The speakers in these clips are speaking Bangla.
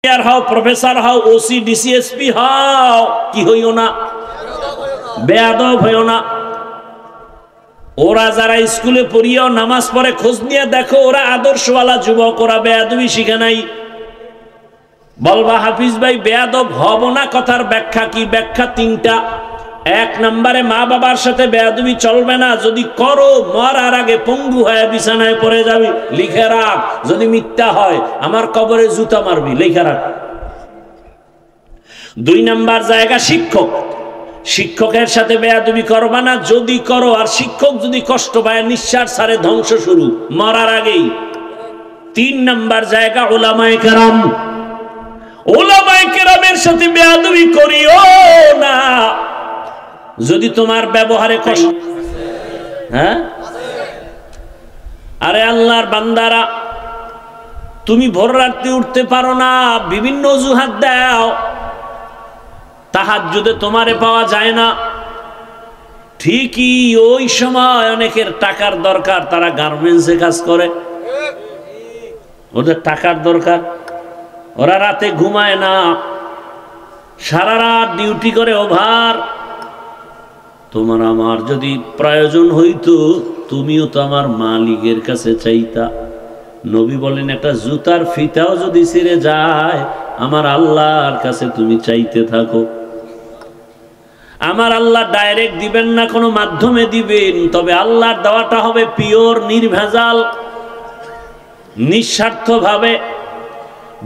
ইঞ্জিনিয়ার হও, প্রফেসর হও, ওসি ডিসিএসপি হও, কি হইও না, বেয়াদব হইও না। ওরা যারা স্কুলে পড়িও নামাজ পড়ে খোঁজ নিয়ে দেখো, ওরা আদর্শওয়ালা যুবক, ওরা বেয়াদবি শিখে নাই। বলবা হাফিজ ভাই বেয়াদব হব না, কথার ব্যাখ্যা কি? ব্যাখ্যা তিনটা। এক নম্বরে মা বাবার সাথে বেয়াদবি চলবে না, যদি করো মরার আগে পঙ্গু হয়ে বিছানায় পড়ে যাবি, লিখে রাখ। যদি মিথ্যা হয় আমার কবরে জুতা মারবি, লিখে রাখ। দুই নাম্বার জায়গা শিক্ষক, শিক্ষকের সাথে বেয়াদবি করবা না, যদি করো আর শিক্ষক যদি কষ্ট পায়, নিঃশ্বাস ছাড়ে, ধ্বংস শুরু মরার আগেই। তিন নাম্বার জায়গা উলামায়ে কেরাম, উলামায়ে কেরামের সাথে বেয়াদবি করিও না যদি তোমার ব্যবহারে কষ্ট। হ্যাঁ, আরে আল্লাহর বান্দারা, তুমি ভোর রাতে উঠতে পারো না, বিভিন্ন অজুহাত দাও, তাহাজ্জুদে তোমারে পাওয়া যায় না। ঠিকই ওই সময় অনেকের টাকার দরকার, তারা গার্মেন্টসে কাজ করে, ওদের টাকার দরকার, ওরা রাতে ঘুমায় না, সারা রাত ডিউটি করে ওভার। তোমার আমার যদি প্রয়োজন হইতো, তুমিও তো আমার মালিকের কাছে চাইতা। নবী বলেন একটা জুতার ফিতাও যদি ছিঁড়ে যায়, আমার আল্লাহর কাছে তুমি চাইতে থাকো। আমার আল্লাহ ডাইরেক্ট দিবেন না, কোনো মাধ্যমে দিবেন, তবে আল্লাহর দেওয়াটা হবে পিওর, নির্ভেজাল, নিঃস্বার্থ ভাবে।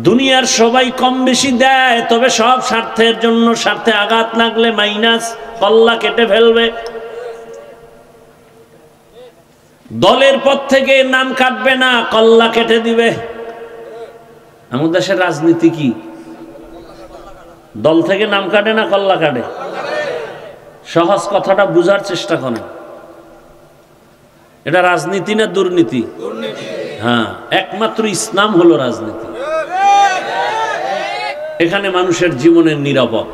দুনিয়ার সবাই কম বেশি দেয়, তবে সব স্বার্থের জন্য, স্বার্থে আঘাত লাগলে মাইনাস, কল্লা কেটে ফেলবে। দলের পথ থেকে নাম কাটবে না, কল্লা কেটে দিবে। আমাদের দেশের রাজনীতি কি? দল থেকে নাম কাটে না, কল্লা কাটে। সহজ কথাটা বুঝার চেষ্টা করেন, এটা রাজনীতি না দুর্নীতি? হ্যাঁ, একমাত্র ইসলাম হলো রাজনীতি। এখানে মানুষের জীবনের নিরাপদ।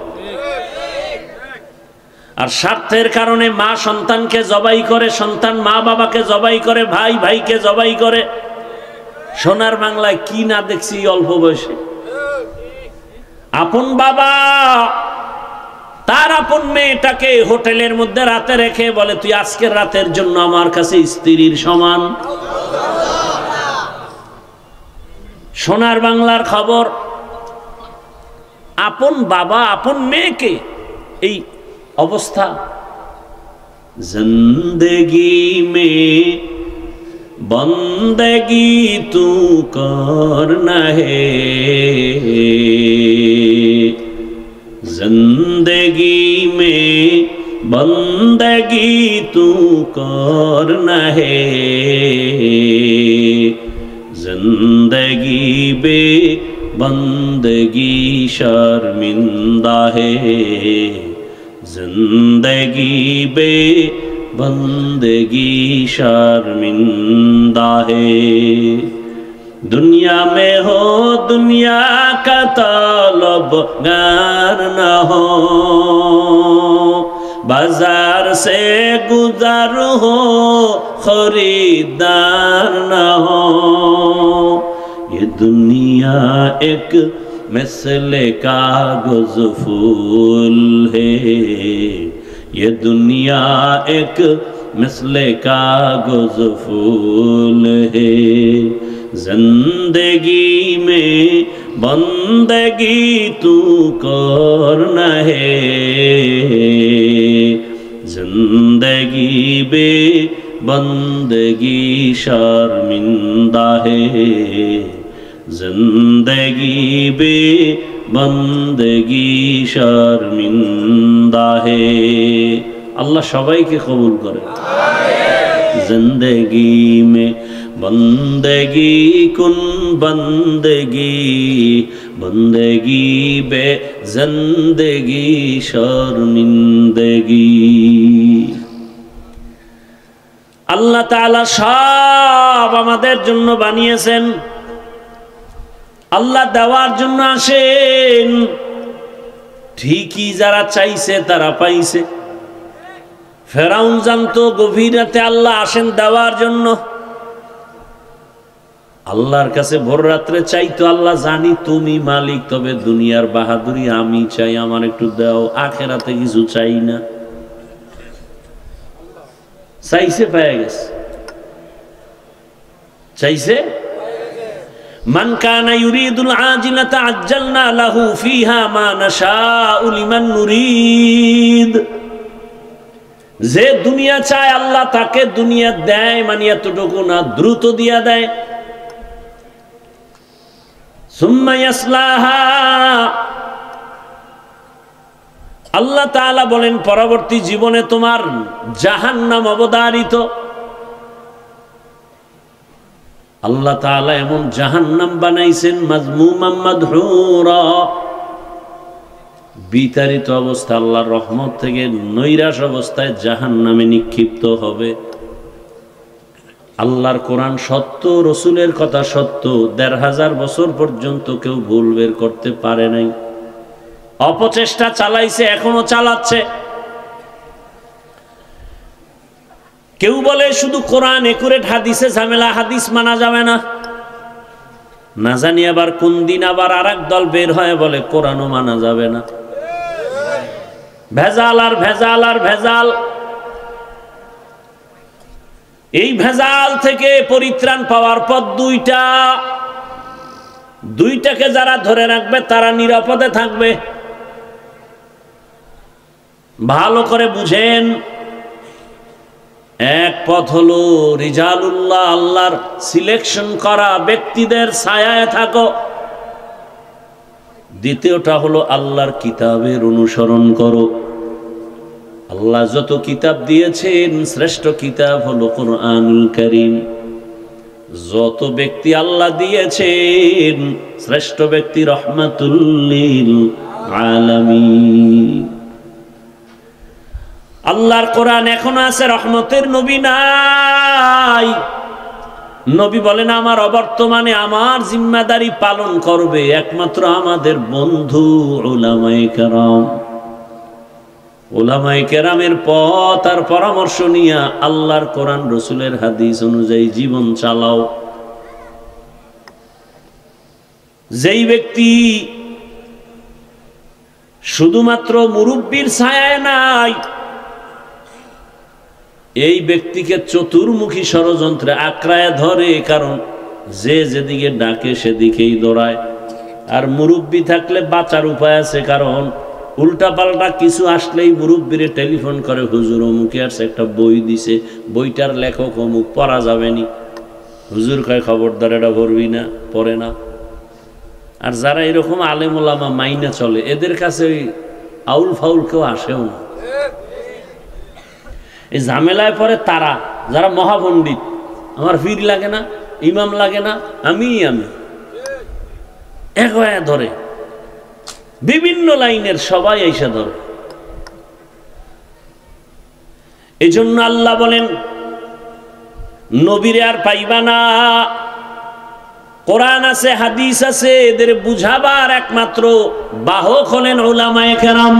আর স্বার্থের কারণে মা সন্তানকে জবাই করে, সন্তান মা বাবাকে জবাই করে, ভাই ভাইকে জবাই করে। সোনার বাংলায় কি না দেখছি অল্প বয়সে। আপন বাবা তার আপন মেয়েটাকে হোটেলের মধ্যে রাতে রেখে বলে, তুই আজকের রাতের জন্য আমার কাছে স্ত্রীর সমান। সোনার বাংলার খবর, আপন বাবা আপন মেয়েকে এই অবস্থা। জিন্দেগি মে বন্দেগি তু করনা হে, जिंदगी में बंदगी तू करना है, जिंदगी बे बंदगी शर्मिंदा है, जिंदगी बे बंदगी शर्मिंदा है। दुनिया में हो दुनिया का तलबगार न हो, बाजार से गुजर हो खरीदार न हो। ये दुनिया एक मिसले कागज फूल है, ये दुनिया एक मिसले कागज फूल है। जिंदगी में बंदगी तू करना है, जिंदगी बे बंदगी शर्मिंदा है, जिंदगी बे बंदगी शर्मिंदा है। अल्लाह सबाई के कबूल करे। जिंदगी में बंदगी कुन बंदगी, बंदगी बे जिंदगी शर्मिंदगी। আল্লাহ তাআলা সব আমাদের জন্য বানিয়েছেন, আল্লাহ দেওয়ার জন্য আসেন। ঠিকই যারা চাইছে তারা পাইছে। ফেরাউন জানতো গভীর রাতে আল্লাহ আসেন দেওয়ার জন্য। আল্লাহর কাছে ভোর রাত্রে চাইতো, আল্লাহ জানি তুমি মালিক, তবে দুনিয়ার বাহাদুরি আমি চাই, আমার একটু দাও, আখেরাতে কিছু চাই না। চাইছে, পেয়ে গেছে। চাইছে। মান কানা ইউরিদুল আজিলাতা আজ্জালনা লাহু ফিহা মা নাশাউ লিমান নুরিদ। যে দুনিয়া চায় আল্লাহ তাকে দুনিয়া দেয়, মানে এতটুকু না, দ্রুত দিয়া দেয়। সুম্মা ইয়াসলাহা, আল্লাহ তাআলা বলেন পরবর্তী জীবনে তোমার জাহান্নাম অবধারিত। আল্লাহ তাআলা এমন জাহান্নাম বানাইছেন মাজমুমান মাদহুরা, বিতাড়িত অবস্থা, আল্লাহর রহমত থেকে নৈরাশ অবস্থায় জাহান্নামে নিক্ষিপ্ত হবে। আল্লাহর কোরআন সত্য, রসুলের কথা সত্য, ১৫০০ বছর পর্যন্ত কেউ ভুল বের করতে পারে নাই। অপচেষ্টা চালাইছে, এখনো চালাচ্ছে। কেউ বলে শুধু কোরআন একুরেট, হাদিসে ঝামেলা, হাদিস মানা যাবে না। না জানি আবার কোন দিন আবার আরেক দল বের হয় বলে কোরআনও মানা যাবে না। ভেজাল আর ভেজাল আর ভেজাল। এই ভেজাল থেকে পরিত্রাণ পাওয়ার পথ দুইটাকে যারা ধরে রাখবে তারা নিরাপদে থাকবে। ভালো করে বুঝেন। এক পথ হলো রিজালুল্লাহ, আল্লাহর সিলেকশন করা ব্যক্তিদের ছায়ায় থাকো। দ্বিতীয়টা হলো আল্লাহর কিতাবের অনুসরণ করো। আল্লাহ যত কিতাব দিয়েছেন শ্রেষ্ঠ কিতাব হলো কুরআনুল কারীম। যত ব্যক্তি আল্লাহ দিয়েছেন শ্রেষ্ঠ ব্যক্তি রহমাতুল লিল আলামিন। আল্লাহর কোরআন এখনো আছে, রহমতের নবী নাই। নবী বলেন আমার অবর্তমানে আমার জিম্মাদারি পালন করবে একমাত্র আমাদের বন্ধু উলামায়ে কেরাম। উলামায়ে কেরামের পথ আর পরামর্শ নিয়ে আল্লাহর কোরআন রসুলের হাদিস অনুযায়ী জীবন চালাও। যেই ব্যক্তি শুধুমাত্র মুরব্বির ছায়ায় নাই, এই ব্যক্তিকে চতুর্মুখী ষড়যন্ত্রে আঁকড়ায় ধরে, কারণ যে যেদিকে ডাকে সেদিকেই দৌড়ায়। আর মুরব্বি থাকলে বাঁচার উপায় আছে, কারণ উল্টা পাল্টা কিছু আসলেই মুরব্বিরে টেলিফোন করে, হুজুর অমুকে আসছে, একটা বই দিছে, বইটার লেখক অমুক, পড়া যাবে নি। হুজুর কয় খবরদার এটা পড়বি না, পড়ে না। আর যারা এরকম আলেম ওলামা মাইনা চলে, এদের কাছে ওই আউল ফাউল কেউ আসেও না। এই ঝামেলায় পরে তারা যারা মহাপণ্ডিত, আমার পীর লাগে না, ইমাম লাগে না, আমি এক হয়ে ধরে, বিভিন্ন লাইনের সবাই এসে ধরে। এই জন্য আল্লাহ বলেন নবীরে আর পাইবা না। কোরআন আছে, হাদিস আছে, এদের বুঝাবার একমাত্র বাহক হলেন উলামায়ে কেরাম।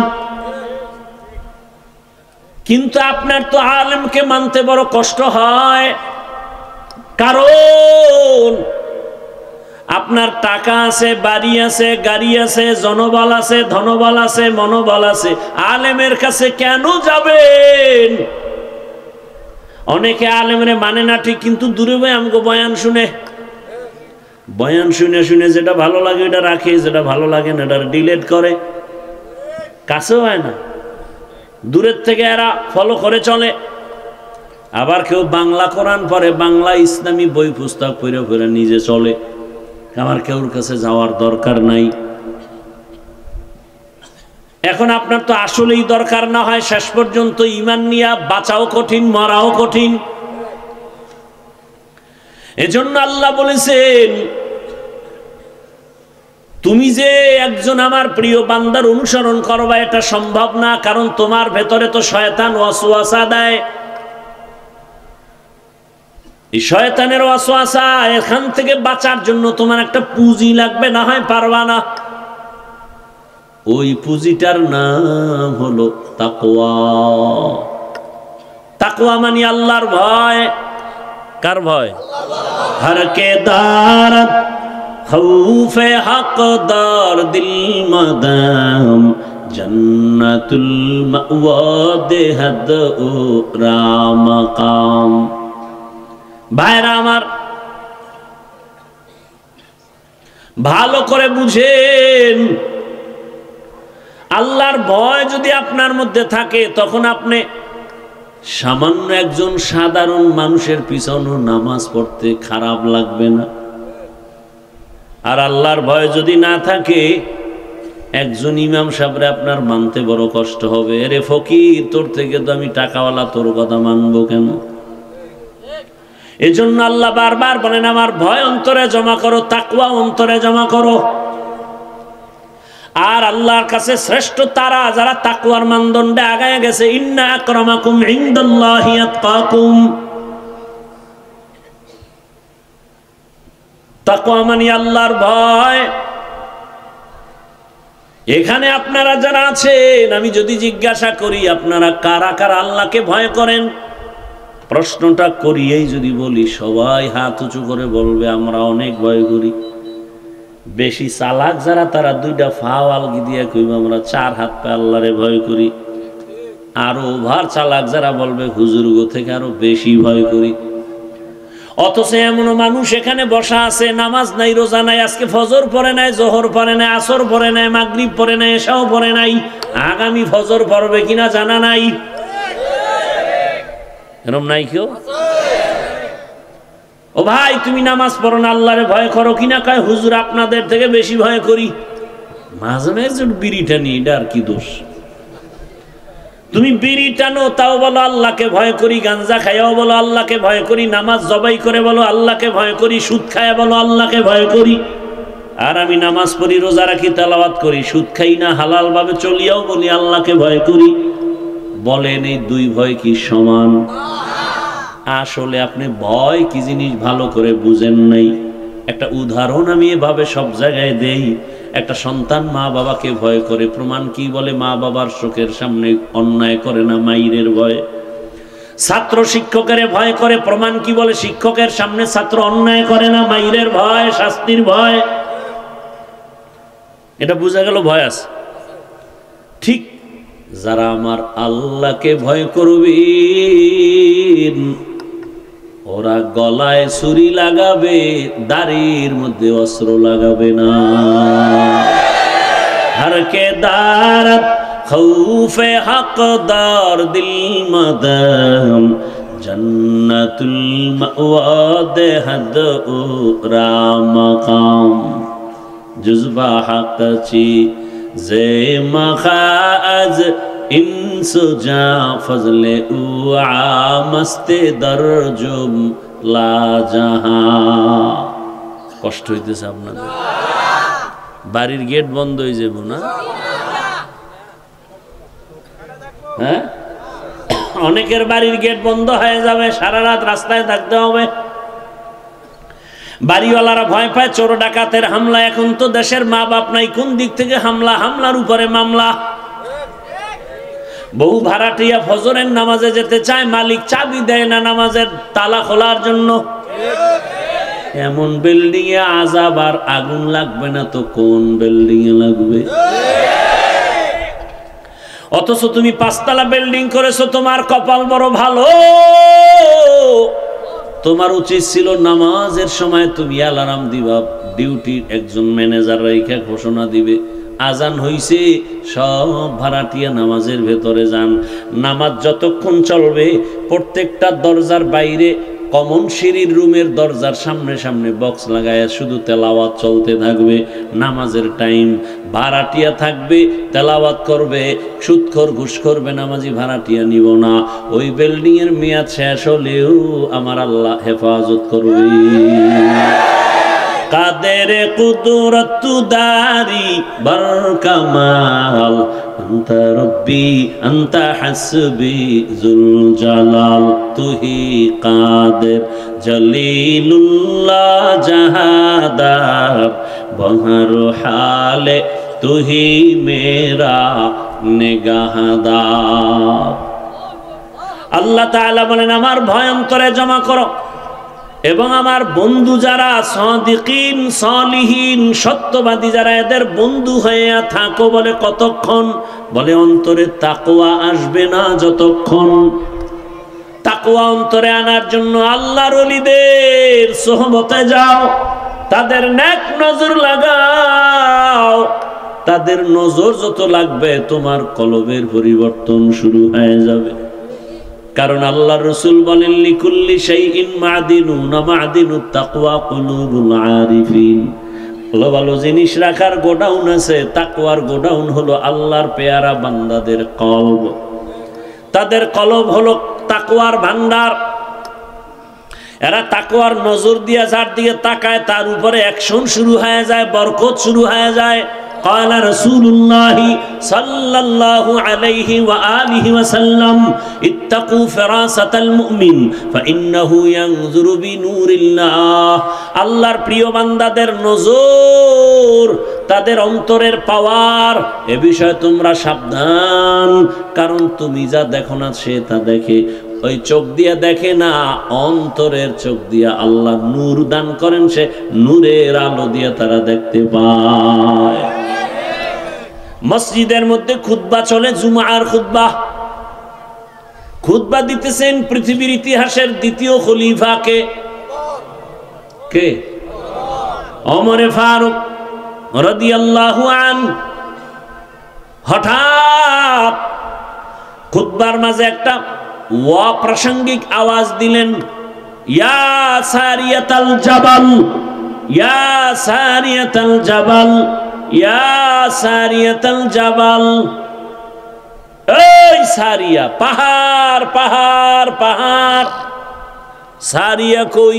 কিন্তু আপনার তো আলেমকে মানতে বড় কষ্ট হয়, কারণ আপনার টাকা আছে, বাড়ি আছে, গাড়ি আছে, জনবল আছে, ধনবল আছে, মনোবল আছে, আলেমের কাছে কেন যাবেন? অনেকে আলেমরে মানে না ঠিক, কিন্তু দূরে বই আমাকে বয়ান শুনে শুনে যেটা ভালো লাগে এটা রাখে, যেটা ভালো লাগে না এটা ডিলেট করে, কাছেও হয় না, দূরের থেকে এরা ফলো করে চলে। আবার কেউ বাংলা কোরআন পড়ে, বাংলা ইসলামী বই পুস্তক পড়ে পড়ে নিজে চলে। আমার কেউর কাছে যাওয়ার দরকার নাই। এখন আপনার তো আসলেই দরকার না হয়, শেষ পর্যন্ত ঈমান নিয়ে বাঁচাও কঠিন, মরাও কঠিন। এজন্য আল্লাহ বলেছেন তুমি যে একজন আমার প্রিয় বান্দার অনুসরণ করবা এটা সম্ভব না, কারণ তোমার ভেতরে তো শয়তান ওয়াসওয়াসা দেয়। এই শয়তানের ওয়াসওয়াসা, এখান থেকে বাঁচার জন্য তোমার একটা পুঁজি লাগবে, না হয় পারবা না। ওই পুঁজিটার নাম হলো তাকওয়া। তাকওয়া মানে আল্লাহর ভয়। কার ভয়? হর কে দারত খৌফে হকদার দিল মাদাম জন্নতুল মাওয়া দেহদ ও রামকাম। ভাইরা আমার, ভালো করে বুঝেন, আল্লাহর ভয় যদি আপনার মধ্যে থাকে তখন আপনি সামান্য একজন সাধারণ মানুষের পিছনে নামাজ পড়তে খারাপ লাগবে না। আর আল্লাহর ভয় যদি না থাকে, একজন ইমাম সাহেবরে আপনার মানতে বড় কষ্ট হবে। আরে ফকির, তোর থেকে তো আমি টাকাওয়ালা, তোর কথা মানবো কেন? এজন্য আল্লাহ বারবার বলেন, আমার ভয় অন্তরে জমা করো, তাকওয়া অন্তরে জমা করো। আর আল্লাহর কাছে শ্রেষ্ঠ তারা যারা তাকওয়ার মানদণ্ডে আগায় গেছে। ইন্না আকরামাকুম ইনদাল্লাহি আতকাকুম। তাকওয়া মানে আল্লাহর ভয়। এখানে আপনারা যারা আছেন, আমি যদি জিজ্ঞাসা করি আপনারা কারা কারা আল্লাহকে ভয় করেন, প্রশ্নটা করিয়েই যদি বলি, সবাই হাত উঁচু করে বলবে আমরা অনেক ভয় করি। বেশি চালাক যারা, তারা দুইটা ফাও আলগি দিয়ে কইবে আমরা 4 হাত পা আল্লাহরে ভয় করি। আরো ওভার চালাক যারা বলবে হুজুর গো থেকে আরো বেশি ভয় করি। অথচ এমন মানুষ এখানে বসা আছে, নামাজ নাই, রোজা নাই, আজকে ফজর পড়ে নাই, জোহর পড়ে নাই, আসর পড়ে নাই, মাগরিব পড়ে নাই, এশাও পড়ে নাই, আগামী ফজর পড়বে কিনা জানা নাই। এরকম নাই কেউ? ও ভাই, তুমি নামাজ পড়ো না, আল্লাহরে ভয় করো কিনা? কয় হুজুর আপনাদের থেকে বেশি ভয় করি। মাঝে মাঝে বিড়ি টানি, এটা আর কি দোষ? তুমি বিড়ি টানো তাও বলো আল্লাহকে ভয় করি, গাঞ্জা খাইয়াও বলো আল্লাহকে ভয় করি, নামাজ জবাই করে বলো আল্লাহকে ভয় করি, সুদ খায়া বলো আল্লাহকে ভয় করি। আর আমি নামাজ পড়ি, রোজা রাখি, তেলাওয়াত করি, সুদ খাই না, হালাল ভাবে চলিয়াও বলি আল্লাহকে ভয় করি। বলেন এই দুই ভয় কি সমান? আসলে আপনি ভয় কি জিনিস ভালো করে বুঝেন নাই। একটা উদাহরণ আমি এভাবে সব জায়গায় দেই। একটা সন্তান মা বাবাকে ভয় করে, প্রমাণ কি? বলে মা বাবার চোখের সামনে অন্যায় করে না, মাইরের ভয়। ছাত্র শিক্ষকের ভয় করে, প্রমাণ কি? বলে শিক্ষকের সামনে ছাত্র অন্যায় করে না, মাইরের ভয়, শাস্তির ভয়। এটা বোঝা গেল ভয় আছে। ঠিক যারা আমার আল্লাহকে ভয় করবে, ওরা গলায় ছুরি লাগাবে, দাড়ির মধ্যে অস্ত্র লাগাবে না। হর কে দারত খৌফে হকদার দিল মাদাম জন্নতুল মাওয়া দেহদ ও রামকাম। জুজবা হকচি জে মখাজ ইনসুজা ফজলে উ আমস্তে দরজুম লা জাহা। কষ্ট হইতেছে আপনাদের? বাড়ির গেট বন্ধ হয়ে যাব না? হ্যাঁ, অনেকের বাড়ির গেট বন্ধ হয়ে যাবে, সারা রাত রাস্তায় থাকতে হবে। বাড়িওয়ালারা ভয় পায় চোর ডাকাতের হামলা। এখন তো দেশের মা বাপ নাই, কোন দিক থেকে হামলা, হামলার উপরে মামলা। বহু ভাড়াটিয়া ফজরের নামাজে যেতে চায়, মালিক চাবি দেয় না নামাজের তালা খোলার জন্য। এমন বিল্ডিং এ আযাব আর আগুন লাগবে না তো কোন বিল্ডিং এ লাগবে? অথচ তুমি 5 তলা বিল্ডিং করেছো, তোমার কপাল বড় ভালো। তোমার উচিত ছিল নামাজের সময় তুমি অ্যালার্ম দিবা, ডিউটির একজন ম্যানেজার রেখে ঘোষণা দিবে আজান হইছে, সব ভাড়াটিয়া নামাজের ভেতরে যান। নামাজ যতক্ষণ চলবে প্রত্যেকটা দরজার বাইরে, কমন সিঁড়ির রুমের দরজার সামনে সামনে বক্স লাগায় শুধু তেলাওয়াত চলতে থাকবে। নামাজের টাইম ভাড়াটিয়া থাকবে, তেলাওয়াত করবে। সুদখোর ঘুষখোর বেনামাজি ভাড়াটিয়া নিব না। ওই বিল্ডিং এর মেয়াদ শেষ হলেও আমার আল্লাহ হেফাজত করবে। কাদের কুদরত দারি বরকামাল আনতা রব্বি আনতা হাসবি জুল জালাল। তুহি কাদের জলিলুল্লাহ জাহাদার বহর হালে তুহি মেরা নিগাহদার। আল্লাহ তাআলা বলেন আমার ভয় অন্তরে জমা করো। এবং আমার বন্ধু যারা সাদিকিন সালিহিন সত্যবাদী যারা, এদের বন্ধু হয়ে থাকো। বলে কতক্ষণ? বলে অন্তরে তাকওয়া আসবে না যতক্ষণ। তাকওয়া অন্তরে আনার জন্য আল্লাহর ওলিদের সোহবতে যাও, তাদের নেক নজর লাগাও। তাদের নজর যত লাগবে তোমার কলবের পরিবর্তন শুরু হয়ে যাবে। কারণ আল্লাহর রাসূল বলেন লিকুল্লি শাইইন মাদিনুন মাদিনুত তাকওয়া কুলুবুল আরিফিন। ভালো ভালো জিনিস রাখার গোডাউন আছে, তাকওয়ার গোডাউন হলো আল্লাহর পেয়ারা বান্দাদের কলব। তাদের কলব হলো তাকওয়ার ভান্ডার। এরা তাকওয়ার নজর দিয়ে যার দিকে তাকায় তার উপরে অ্যাকশন শুরু হয়ে যায়, বরকত শুরু হয়ে যায়। قال رسول الله صلى الله عليه وآله وسلم اتقوا فراسة المؤمن فإنه ينظر بنور الله। আল্লাহর প্রিয় বান্দাদের নজর, তাদের অন্তরের পাওয়ার, এ বিষয়ে তোমরা সাবধান। কারণ তুমি যা দেখো না সে তা দেখে। ওই চোখ দিয়ে দেখে না, অন্তরের চোখ দিয়ে আল্লাহ নূর দান করেন, সে নূরের আলো দিয়ে তারা দেখতে পায়। মসজিদের মধ্যে খুতবা চলে, জুমার খুতবা। খুতবা দিতেছেন পৃথিবীর ইতিহাসের দ্বিতীয় খলিফা কে? ওমরে ফারুক রাদিয়াল্লাহু আনহু। হঠাৎ খুতবার মাঝে একটা অপ্রাসঙ্গিক আওয়াজ দিলেন, ইয়া সারিয়াতাল জাবাল, ইয়া সারিয়াতাল জাবাল, ইয়া সারিয়াতাল জাবাল। এই সারিয়া, পাহাড় পাহাড় পাহাড়। সারিয়া কই?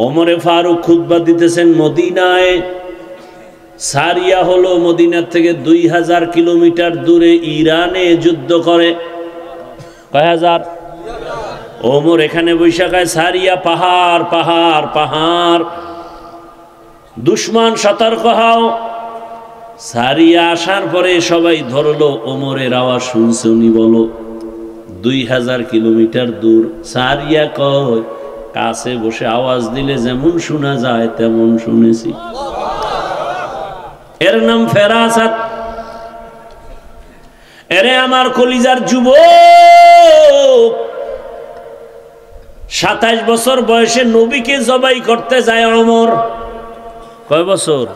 ওমরে ফারুক খুতবা দিতেছেন মদিনায়। সারিয়া হলো মদিনার থেকে 2000 কিলোমিটার দূরে, ইরানে যুদ্ধ করে। কয় হাজার? ওমর এখানে বৈশাখায় সারিয়া পাহাড় পাহাড় পাহাড়। দুশ্মন সতর্ক হও। সারিয়া আসার পরে সবাই ধরলো, ওমরের আওয়াজ শুনছে উনি, বলো 2000 কিলোমিটার দূর। সারিয়া কয়, কাছে বসে আওয়াজ দিলে যেমন শোনা যায় তেমন শুনেছি। এর নাম ফেরাসাত। এরে আমার কলিজার যুবক, 27 বছর বয়সে নবীকে জবাই করতে যায় ওমর। কয় বছর?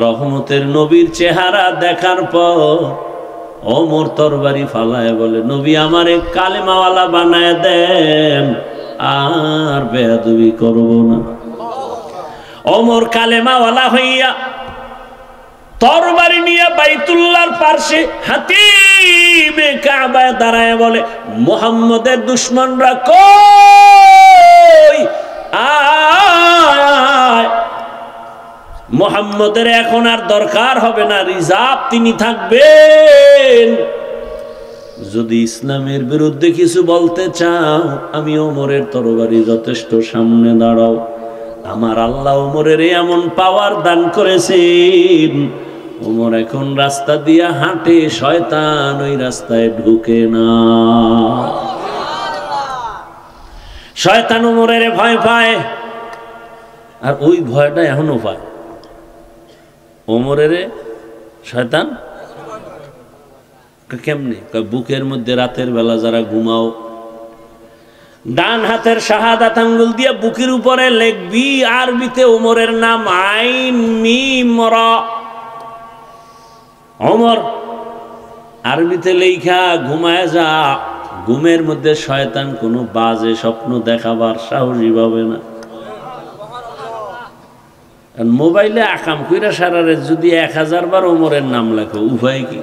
রহমতের নবীর চেহারা দেখার পর ওমর তরবারি ফালায় বলে, নবী আমারে কালেমাওয়ালা বানায় দেন, আর বেয়াদবি করব না। ওমর কালেমাওয়ালা হইয়া তরবারি নিয়ে বাইতুল্লাহর পাশে হাতিমে কাবায় দাঁড়ায় বলে, মুহাম্মদের দুশমনরা কই? আয়, মুহাম্মদের এখন আর দরকার হবে না, রিজার্ভ তিনি থাকবেন। যদি ইসলামের বিরুদ্ধে কিছু বলতে চাও, আমি ওমরের তরবারি যথেষ্ট, সামনে দাঁড়াও। আমার আল্লাহ ওমরের এমন পাওয়ার দান করেছেন, ওমর এখন রাস্তা দিয়া হাঁটে, শয়তান ওই রাস্তায় ঢুকে না। শয়তান ওমরের ভয় পায়, আর ওই ভয়টা এখনো পায়। ওমরের শয়তান কেমনে? বুকের মধ্যে রাতের বেলা যারা ঘুমাও, ডান হাতের শাহাদাত আঙ্গুল দিয়ে বুকের উপরে লিখবি আরবিতে ওমরের নাম, আইন মিম রা। ওমর আরবিতে লেখা, ঘুমায় যা। ঘুমের মধ্যে শয়তান কোনো বাজে স্বপ্ন দেখাবার সাহসী পাবে না। মোবাইলে আকাম কইরা সারারে যদি 1000 বার ওমরের নাম লেখো, উপায় কি?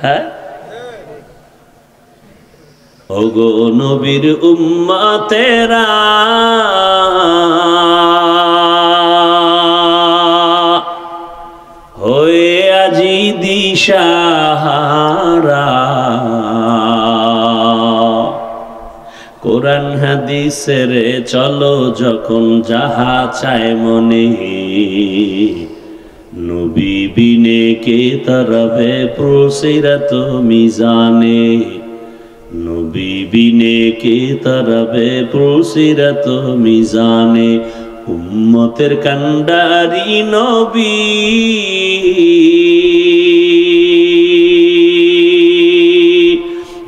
হ্যাঁ, ওগো নবীর উম্মতেরা, হয়ে আজি দিশাহারা, কোরআন হাদিসের চলো যখন যাহা চায় মনে, নবী বিনে কে তরবে প্রসিরত মিজানে, নবী বিনে কে তারাবে পুলসিরাত মিজানে উম্মতের কান্ডারি নবী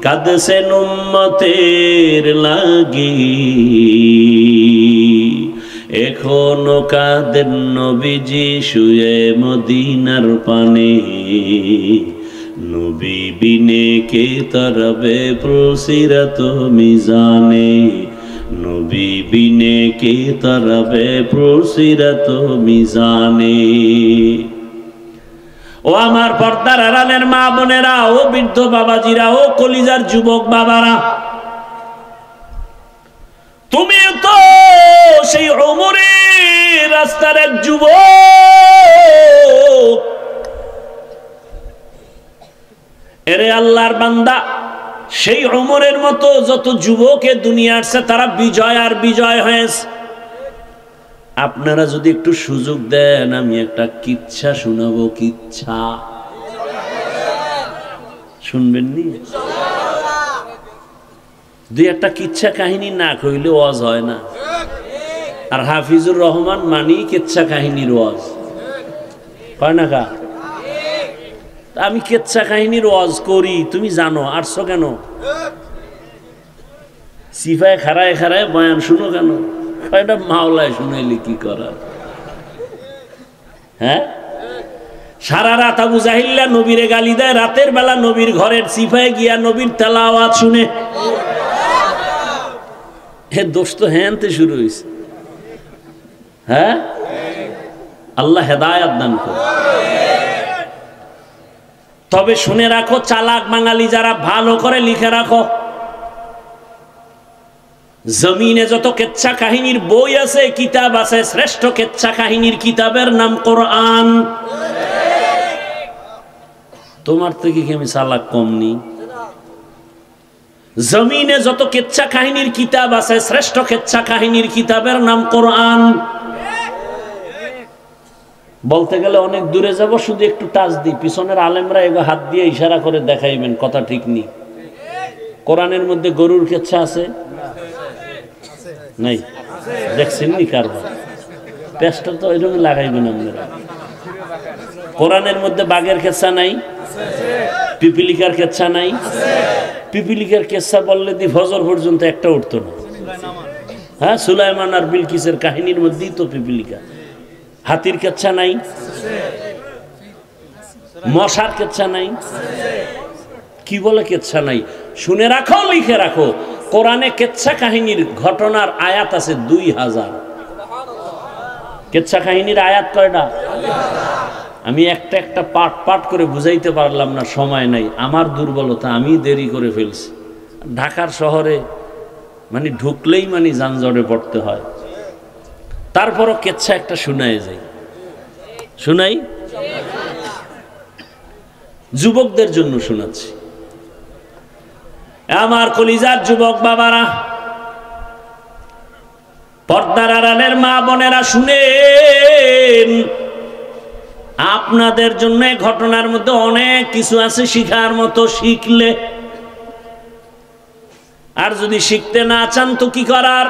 কাঁদছেন উম্মতের লাগি এখনো কাঁদেন নবীজি শুয়ে মদিনার পানে নবী বিনে কে তারাবে পুলসিরাত মিজানে নবী বিনে কে তারাবে পুলসিরাত মিজানে ও আমার পর্দার আড়ালের মা বোনেরা ও বৃদ্ধ বাবাজিরা ও কলিজার যুবক বাবারা তুমি তো সেই ওমরের রাস্তার এক যুবক এরে আল্লাহর বান্দা সেই ওমরের মতো যত যুবকে দুনিয়া আসছে তারা বিজয় আর বিজয় হয়েছে আপনারা যদি একটু সুযোগ দেন আমি একটা কিচ্ছা শোনাবো কিচ্ছা শুনবেন নি দুই একটা কিচ্ছা কাহিনী না কইলে ওয়াজ হয় না আর হাফিজুর রহমান মানি কিচ্ছা কাহিনীর ওয়াজ হয় না কা আমি কিচ্ছা কাহিনীর ওয়াজ করি তুমি জানো আসছো কেন সিফায় খাড়ায় খাড়ায় বয়ান শুনো কেন কয়টা মাওলায় শুনাইলে কি করার হ্যাঁ সারা রাত আবু জাহিল্লা নবীরে গালি দেয় রাতের বেলা নবীর ঘরের সিফায় গিয়া নবীর তেলাওয়াত শুনে হে দোস্ত হ্যানতে শুরু হয়েছে হ্যাঁ আল্লাহ হেদায়াত দান করে তবে শুনে রাখো চালাক বাঙালি যারা ভালো করে লিখে রাখো জমিনে যত কেচ্ছা কাহিনীর বই আছে কিতাব আছে শ্রেষ্ঠ কেচ্ছা কাহিনীর কিতাবের নাম কোরআন তোমার থেকে কি আমি চালাক কম নি জমিনে যত কেচ্ছা কাহিনীর কিতাব আছে শ্রেষ্ঠ কেচ্ছা কাহিনীর কিতাবের নাম কোরআন বলতে গেলে অনেক দূরে যাব শুধু একটু টাচ দিই পিছনের আলেমরা এগো হাত দিয়ে ইশারা করে দেখাইবেন কথা ঠিক নি কোরআনের মধ্যে গরুর কেচ্ছা আছে নাই দেখছেন নি কারবার পেস্টটা তো এরকম লাগাইবেন আপনারা কোরআনের মধ্যে বাঘের কেচ্ছা নাই পিপিলিকার কেচ্ছা নাই পিপিলিকার কেচ্ছা বললে দি ফজর পর্যন্ত একটা উঠতো না হ্যাঁ সুলাইমান আর বিলকিসের কাহিনীর মধ্যেই তো পিপিলিকা হাতির কেচ্ছা নাই মশার কেচ্ছা নাই কি বলে কেচ্ছা নাই শুনে রাখো লিখে রাখো কোরআনে কেচ্ছা কাহিনীর ঘটনার আয়াত আছে 2000 কেচ্ছা কাহিনীর আয়াত কয়টা আমি একটা একটা পাঠ পাঠ করে বুঝাইতে পারলাম না সময় নাই আমার দুর্বলতা আমি দেরি করে ফেলছি ঢাকার শহরে মানে ঢুকলেই মানে যানজটে পড়তে হয় তারপরও কেচ্ছা একটা শোনায় যায় শোনাই যুবকদের জন্য শোনাচ্ছি আমার কলিজার যুবক বাবারা পর্দার আড়ালের মা বোনেরা শুনেন আপনাদের জন্য ঘটনার মধ্যে অনেক কিছু আছে শিখার মতো শিখলে আর যদি শিখতে না চান তো কি করার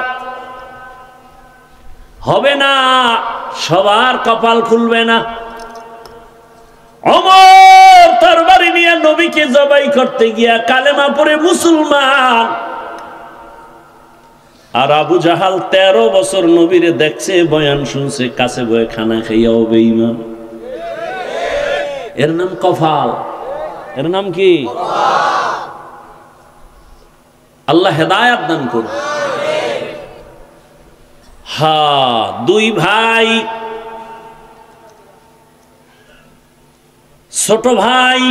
হবে না সবার কপাল খুলবে না ওমর তরবারি নিয়ে নবীকে জবাই করতে গিয়া কালেমা পড়ে মুসলমান আর আবু জাহাল 13 বছর নবীরে দেখছে বয়ান শুনছে কাছে বয়ে খানা খাইয়াও বেঈমান এর নাম কফাল এর নাম কি আল্লাহ হেদায়াত দান করুন হ্যাঁ দুই ভাই ছোট ভাই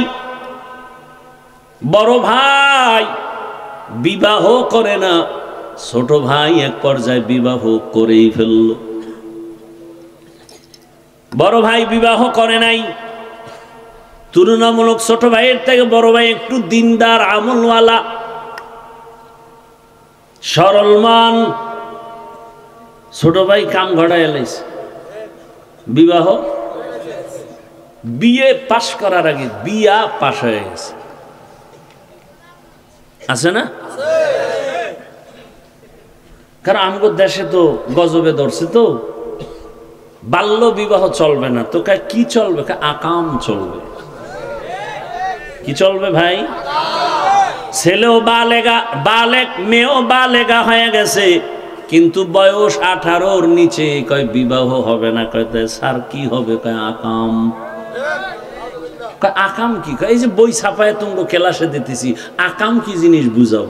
বড় ভাই বিবাহ করে না ছোট ভাই এক পর্যায়ে বিবাহ করেই ফেলল বড় ভাই বিবাহ করে নাই তুলনামূলক ছোট ভাইয়ের থেকে বড় ভাই একটু দিনদার আমলওয়ালা সরলমান ছোট ভাই কাম ঘটায় এলাইছে বিবাহ বিয়ে পাশ করার আগে বিয়া পাশ হয়ে গেছে আছে না? কারণ আমগো দেশে তো গজবে ধরছে, তো বাল্য বিবাহ চলবে না, তো কি চলবে? আকাম চলবে। কি চলবে ভাই? ছেলেও বালেক, মেয়েও বালেগা হয়ে গেছে, কিন্তু বয়স 18-র নিচে কয় বিবাহ হবে না। কয় স্যার কি হবে? কয় আকাম। আকাম কি? এই যে বই ছাপায় তুমি ক্লাসে দিতেছি, আকাম কি জিনিস বুঝাও।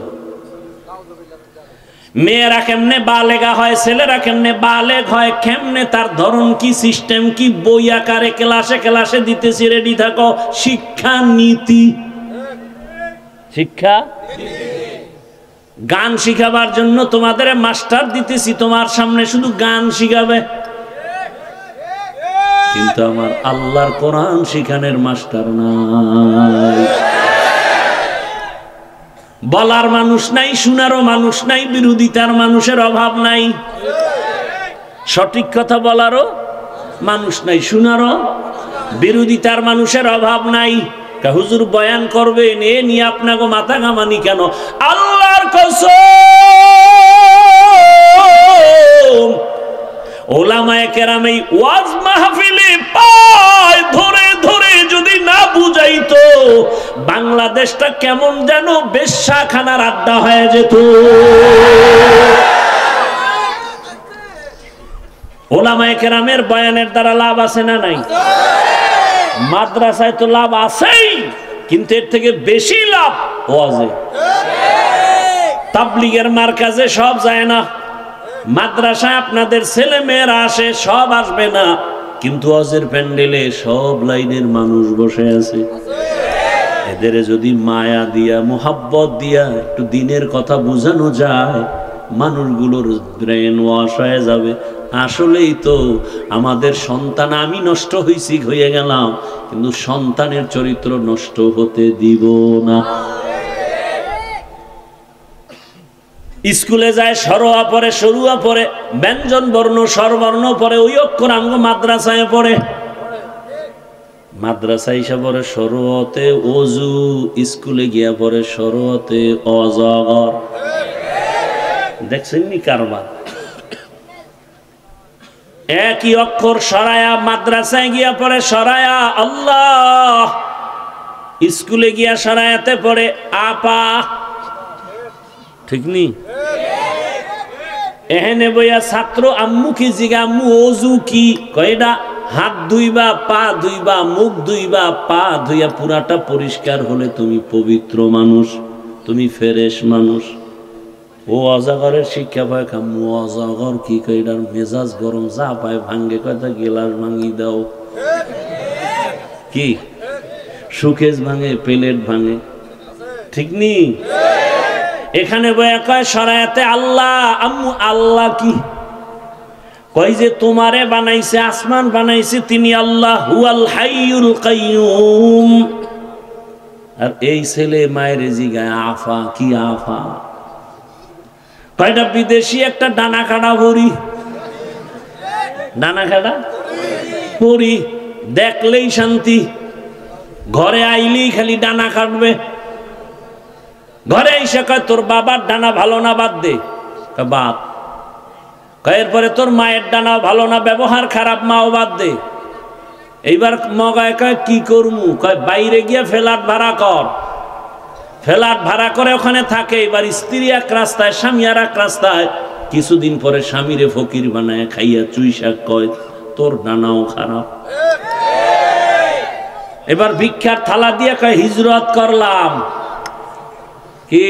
মেয়েরা কেমনে বালেগা হয়, ছেলেরা কেমনে বালেগ হয়, কেমনে তার ধরন কি, সিস্টেম কি, বই আকারে ক্লাসে দিতেছি। রেডি থাকো। শিক্ষা নীতি, শিক্ষা গান শিখাবার জন্য তোমাদের মাস্টার দিতেছি, তোমার সামনে শুধু গান শিখাবে, কিন্তু আমার আল্লাহর কোরআন শিখানোর মাস্টার নাই। বলার মানুষ নাই, শোনারও মানুষ নাই, বিরোধিতার মানুষের অভাব নাই। সঠিক কথা বলারও মানুষ নাই, শোনারও বিরোধিতার মানুষের অভাব নাই। হুজুর বয়ান করবেন, এ নিয়ে আপনাকে মাথা ঘামানি কেন? আল্লাহর কসম, ওলামায়ে কেরাম এই ওয়াজ মাহফিলে পায় ধরে ধরে যদি না বুঝাইতো, বাংলাদেশটা কেমন যেন বেশ্যাখানার আড্ডা হয়ে যেত। ওলামায়ে কেরামের বয়ানের দ্বারা লাভ আছে না নাই? মাদ্রাসায় তো লাভ আছেই, কিন্তু এর থেকে বেশি লাভ ওয়াজে। তাবলীগের মারকাজে সব যায় না, মাদ্রাসায় আপনাদের ছেলে মেয়েরা আসে, সব আসবে না, কিন্তু ওয়াজের প্যান্ডেলে সব লাইনের মানুষ বসে আছে। এদের যদি মায়া দিয়া, মোহাব্বত দিয়া একটু দিনের কথা বোঝানো যায়, মানুষগুলোর ব্রেন ওয়াশ হয়ে যাবে। আসলেই তো আমাদের সন্তান, আমি নষ্ট হয়ে গেলাম, কিন্তু সন্তানের চরিত্র নষ্ট হতে দিব না। স্কুলে যায় সরোয়া পরে, সরুয়া পরে, ব্যঞ্জন বর্ণ স্বরবর্ণ পরে, ওই অক্ষর আঙ্গ মাদ্রাসায় পড়ে। মাদ্রাসায় এসে পড়ে সরোয়াতে ওযু, স্কুলে গিয়া পড়ে সরোয়াতে অজগর। দেখছেন নি কারবার? একই অক্ষর সরায়া মাদ্রাসায় গিয়া পড়ে সরায়া আল্লাহ, স্কুলে গিয়া সরায়াতে পড়ে আপা। ঠিক নি? এখানে বইয়া ছাত্র আম্মু কি জিগা, আম্মু ওযু কি? কয়টা হাত ধুইবা, পা ধুইবা, মুখ ধুইবা, পা ধুইয়া পুরাটা পরিষ্কার হলে তুমি পবিত্র মানুষ, তুমি ফ্রেশ মানুষ। ও অজাগরের শিক্ষা পায়, আম্মু অজাগর কি? কয়টার মেজাজ গরম, যা পায় ভাঙ্গে, কয়টা গেলাস ভাঙ্গি দাও। কি সুকেশ ভাঙে, প্লেট ভাঙে, ঠিক নি? এখানে বইয়া কয় সরায়াতে আল্লাহ, আম্মু আল্লাহ কি? কই যে তোমারে বানাইছে, আসমান বানাইছে তিনি আল্লাহ, হুয়াল হাইয়ুল কাইয়ুম। আর এই ছেলে মায়ের জিগায় আফা কি? আফা কয়টা বিদেশি একটা ডানা কাটা ভরি, ডানা কাটা পরি, দেখলেই শান্তি, ঘরে আইলেই খালি ডানা কাটবে। ঘরে এসে কয় তোর বাবার ডানা ভালো না, বাদ দে। বাদ। এরপরে তোর মায়ের ডানাও ভালো না, ব্যবহার খারাপ, মাও বাদ দে। এইবার মগায় কয় কি করমু? কয় বাইরে গিয়ে ফ্ল্যাট ভাড়া কর। ফ্ল্যাট ভাড়া করে ওখানে থাকে। এবার স্ত্রী এক রাস্তায়, স্বামী আর এক রাস্তায়। কিছুদিন পরে স্বামীরে ফকির বানায় খাইয়া চুই শাক কয় তোর ডানাও খারাপ। এবার ভিক্ষার থালা দিয়ে কয় হিজরত করলাম। কি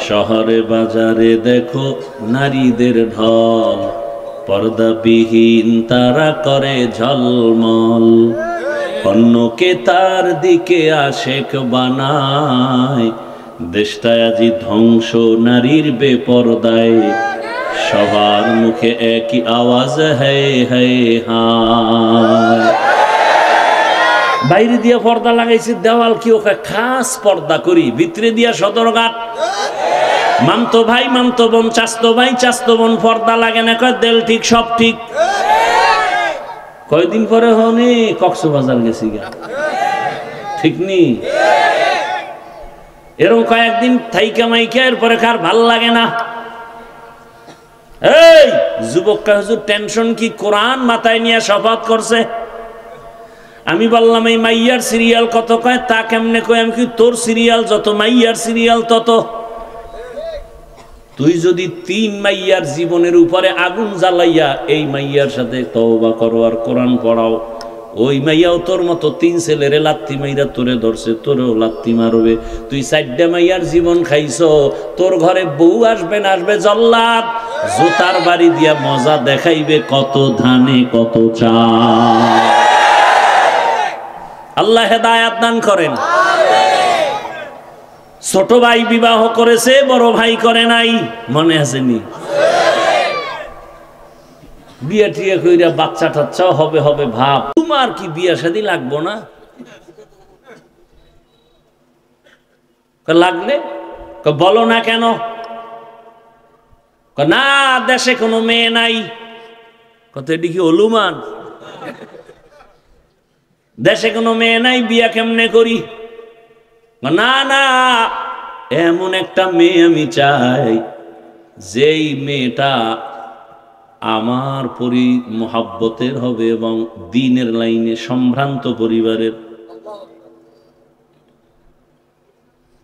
শহরে বাজারে দেখো নারীদের ঢল, পর্দাবিহীন তারা করে ঝলমল, অন্যকে তার দিকে আশেক বানায়, দেশটায় আজি ধ্বংস নারীর বেপরদায়, সবার মুখে একই আওয়াজ হে হে হায়। বাইরে দিয়া পর্দা লাগাইছে, দেওয়াল কি ওকে খাস পর্দা করি, ভিতরে দিয়া সদরঘাট। মামতো ভাই মামতো বোন, চাস্তো ভাই চাস্তো বোন, পর্দা লাগে না, কয় দেল ঠিক সব ঠিক। কয়দিন পরে হনে কক্সবাজার গেছি গা, ঠিক নি? এরকম কয়েকদিন থাইকা মাইকা এরপরে কার ভাল লাগে না। এই যুবকটা হুজুর টেনশন কি, কোরআন মাথায় নিয়ে শপথ করছে। আমি বললাম এই মাইয়ার সিরিয়াল কত, কয় তা কেমনে কয়। আমি কি তোর সিরিয়াল যত, মাইয়ার সিরিয়াল তত। তুই যদি 3 মাইয়ার জীবনের উপরে আগুন জ্বালাইয়া এই মাইয়ার সাথে তওবা করো আর কোরআন পড়াও, ওই মাইয়াও তোর মতো 3 ছেলেরে লাত্তি মাইরা তোরে ধরছে, তোরেও লাত্তি মারবে। তুই 4টা মাইয়ার জীবন খাইছো, তোর ঘরে বউ আসবে না, আসবে জল্লাদ, জুতার বাড়ি দিয়া মজা দেখাইবে, কত ধানে কত চাল। আল্লাহ হেদায়েত দান করেন। ছোট ভাই বিবাহ করেছে, বড় ভাই করে নাই, মনে আসেনি? বিয়ে টিয়ে কইরা বাচ্চা টাচ্চাও হবে হবে ভাব, তোমার কি বিয়ে শাদী লাগবো না? লাগলে বলো না কেন? না দেশে কোনো মেয়ে নাই। কত এটি কি অলুমান? দেশে কোনো মেয়ে নাই, বিয়া কেমনে করি? না না, এমন একটা মেয়ে আমি চাই যেই মেয়েটা আমার মোহাব্বতের হবে এবং দ্বীনের লাইনে সম্ভ্রান্ত পরিবারের।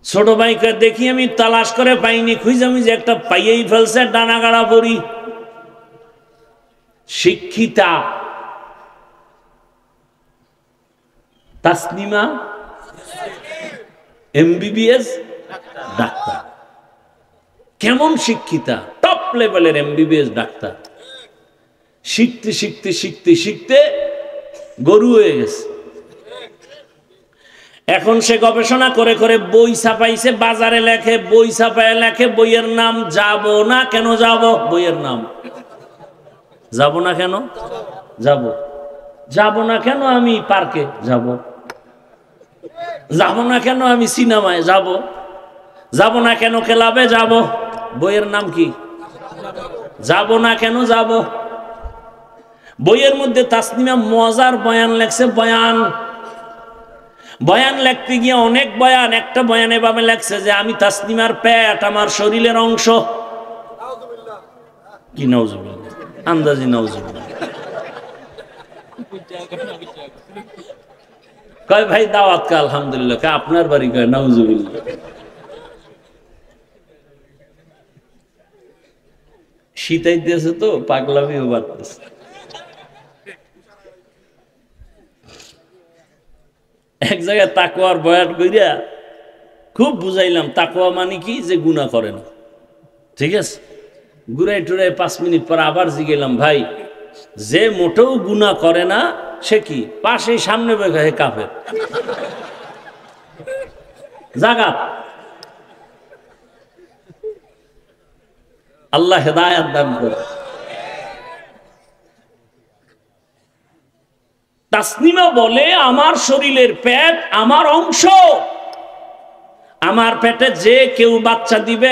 ছোট ভাইকে দেখি আমি তালাশ করে পাইনি, খুঁজামি যে একটা পাইয়েই ফেলছে, ডানাগাড়া পরি, শিক্ষিতা তাসনিমা, MBBS ডাক্তার। কেমন শিক্ষিতা, টপ লেভেলের MBBS ডাক্তার। শিখতে শিখতে শিখতে শিখতে গরু হয়ে গেছে। এখন সে গবেষণা করে করে বই ছাপাইছে, বাজারে লেখে, বই ছাপায় লেখে, বইয়ের নাম যাব না কেন যাব, বইয়ের নাম যাব না কেন যাব, যাব না কেন আমি পার্কে যাব, যাব না কেন আমি সিনেমায় যাব, যাব না কেন ক্লাবে যাব, বইয়ের নাম কি? যাব না কেন যাব। বইয়ের মধ্যে তাসনিমা মজার বয়ান লেখছে, বয়ান বয়ান লিখতে গিয়ে অনেক বয়ান, একটা বয়ান এভাবে লেখছে যে আমি তাসনিমার পেট আমার শরীরের অংশ। কি নাউজুবিল্লাহ, আন্দাজি নাউজুবিল্লাহ। কয় ভাই দাওয়াত কা, আলহামদুলিল্লাহ। কে আপনার বাড়ি? কয় নাউজুবিল্লাহ। শীতাইতেছে তো পাগলামিও বাড়তেছে। এক জায়গায় তাকওয়ার বয়ান কইরা খুব বুঝাইলাম, তাকওয়া মানে কি, যে গুনাহ করে না। ঠিক আছে, ঘুরাই টুরাই 5 মিনিট পর আবার জিগেলাম, ভাই যে মোটেও গুনাহ করে না সে কি? পাশে সামনে বসে কাফের। জাগাত। আল্লাহ হেদায়েত দান করে। তাসনিমা বলে আমার শরীরের পেট আমার অংশ, আমার পেটে যে কেউ বাচ্চা দিবে,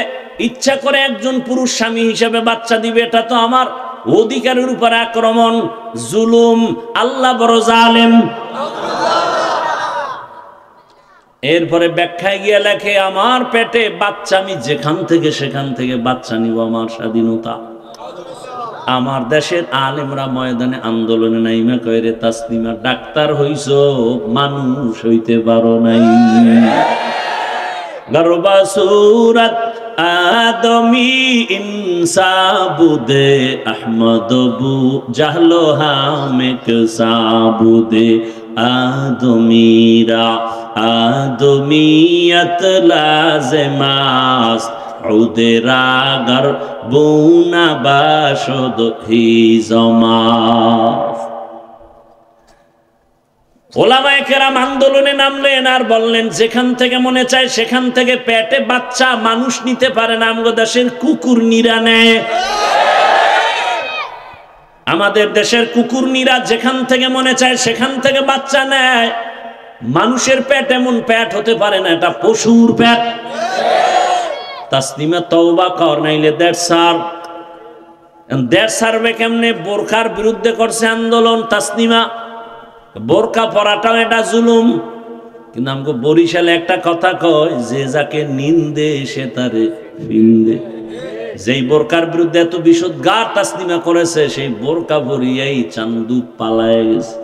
ইচ্ছা করে একজন পুরুষ স্বামী হিসেবে বাচ্চা দিবে, এটা তো আমার অধিকারের উপর আক্রমণ, জুলুম। আল্লাহ বড় জালেম। এরপরে ব্যাখ্যায় গিয়ে লেখে আমার পেটে বাচ্চা, আমি যেখান থেকে সেখান থেকে বাচ্চা নিব, আমার স্বাধীনতা। আমার দেশের আলেমরা ময়দানে আন্দোলনে নাইমা কয়, রে তাসনিমা ডাক্তার হইছো, মানুষ হইতে পারো নাই। গরবা সুরত আদমি ইনসাবুদে আহমদ বু জাহলো হামেক সাবুদে আদমিরা আদমিয়ত লাজমাস উদেরাগর বুনা বাসদ হিজমাস। ওলামায়ে কেরাম আন্দোলনে নামলেন আর বললেন যেখান থেকে মনে চায় সেখান থেকে পেটে বাচ্চা মানুষ নিতে পারে না, আমাদের দেশের কুকুর নিরা নেয়। আমাদের দেশের কুকুর নিরা যেখান থেকে মনে চায় সেখান থেকে বাচ্চা নেয়। মানুষের পেট এমন পেট হতে পারে না, এটা পশুর পেট। তাসনিমা তওবা কর, নাইলে দেড় সার্ভে কেমনে? বোরখার বিরুদ্ধে করছে আন্দোলন তাসনিমা। বোরকা পরাটাও এটা জুলুম, কিন্তু আমাকে বরিশালে একটা কথা কয়, যে যাকে নিন্দে সে তারে ফিন্দে। যেই বোরকার বিরুদ্ধে এত বিষোদ্গার তাসলিমা করেছে, সেই বোরকা ভরিয়াই চান্দু পালায় গেছে।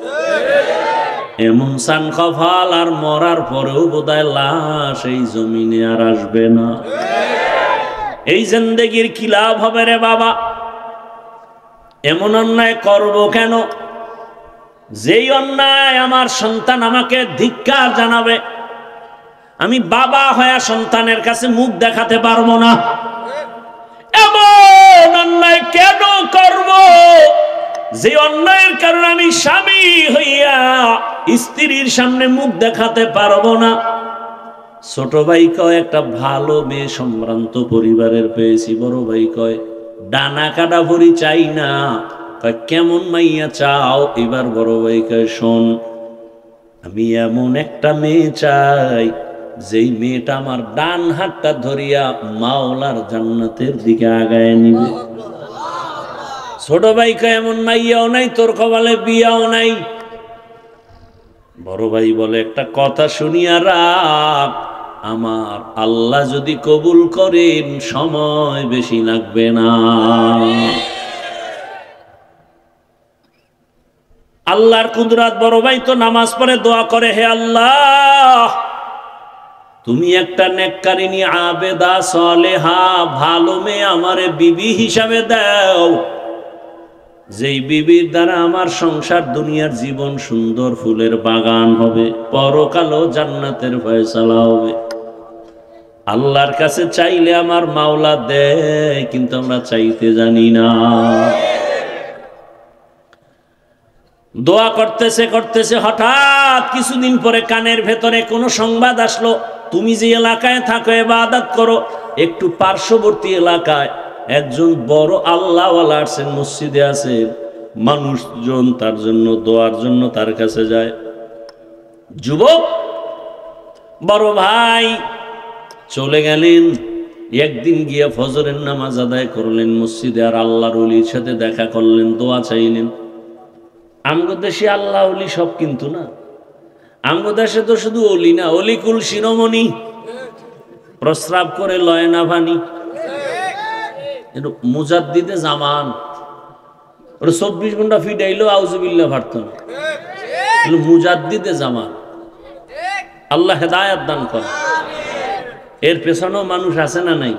এমন সান কপাল, আর মরার পরেও বোধহয় লাশ এই জমিনে আর আসবে না। এই জিন্দেগির কি লাভ হবে রে বাবা? এমন অন্যায় করব কেন? যেই অন্যায় আমার সন্তান আমাকে ধিক্কার জানাবে, আমি বাবা হয়ে সন্তানের কাছে মুখ দেখাতে পারবো না। এমন অন্যায় কেন করব যে অন্যায়ের কারণে আমি স্বামী হইয়া স্ত্রীর সামনে মুখ দেখাতে পারবো না? ছোট ভাই কয় একটা ভালো মেয়ে সম্ভ্রান্ত পরিবারের পেয়েছি। বড় ভাই কয় ডানা কাটা ভরি চাই না। কয় কেমন মাইয়া চাও? এবার বড় ভাই কয় শোন, আমি এমন একটা মেয়ে চাই যেই মেয়েটা আমার ডান হাতটা ধরিয়া মাওলার জান্নাতের দিকে আগায় নিবে। ছোট ভাই কয় এমন মাইয়াও নাই, তোর কপালে বিয়াও নাই। বড় ভাই বলে একটা কথা শুনিয়া রাখ, আমার আল্লাহ যদি কবুল করেন সময় বেশি লাগবে না। আল্লাহর কুদরত। বড় ভাই তো নামাজ পড়ে দোয়া করে, হে আল্লাহ তুমি একটা নেককারিনী আবেদা সালেহা ভালো মেয়ে আমারে বিবি হিসাবে দাও, যেই বিবির দ্বারা আমার সংসার দুনিয়ার জীবন সুন্দর ফুলের বাগান হবে, পরকালও জান্নাতের ফয়সালা হবে। আল্লাহর কাছে চাইলে আমার মাওলা দেয়, কিন্তু আমরা চাইতে জানি না। দোয়া করতেছে করতেছে হঠাৎ কিছুদিন পরে কানের ভেতরে কোনো সংবাদ আসলো, তুমি যে এলাকায় থাকো ইবাদত করো, একটু পার্শ্ববর্তী এলাকায় একজন বড় আল্লাহওয়ালা আছেন, মসজিদে আছে, মানুষজন তার জন্য দোয়ার জন্য তার কাছে যায়। যুবক বড় ভাই চলে গেলেন। একদিন গিয়ে ফজরের নামাজ আদায় করলেন মসজিদে, আর আল্লাহর ওলির সাথে দেখা করলেন, দোয়া চাইলেন। আমগো দেশে আল্লাহ ওলি সব কিন্তু না, আমগো দেশে তো শুধু ওলি না, অলিকুল শিরোমণি, প্রস্রাব করে লয় না ভানি, মুজাদ্দিদে জামান, ওরা 24 ঘন্টা ফিটাইলো আউযুবিল্লাহ পারত না, মুজাদ্দিদে জামান। আল্লাহ হেদায়েত দান করে। এর পেছনেও মানুষ আছে না নাই?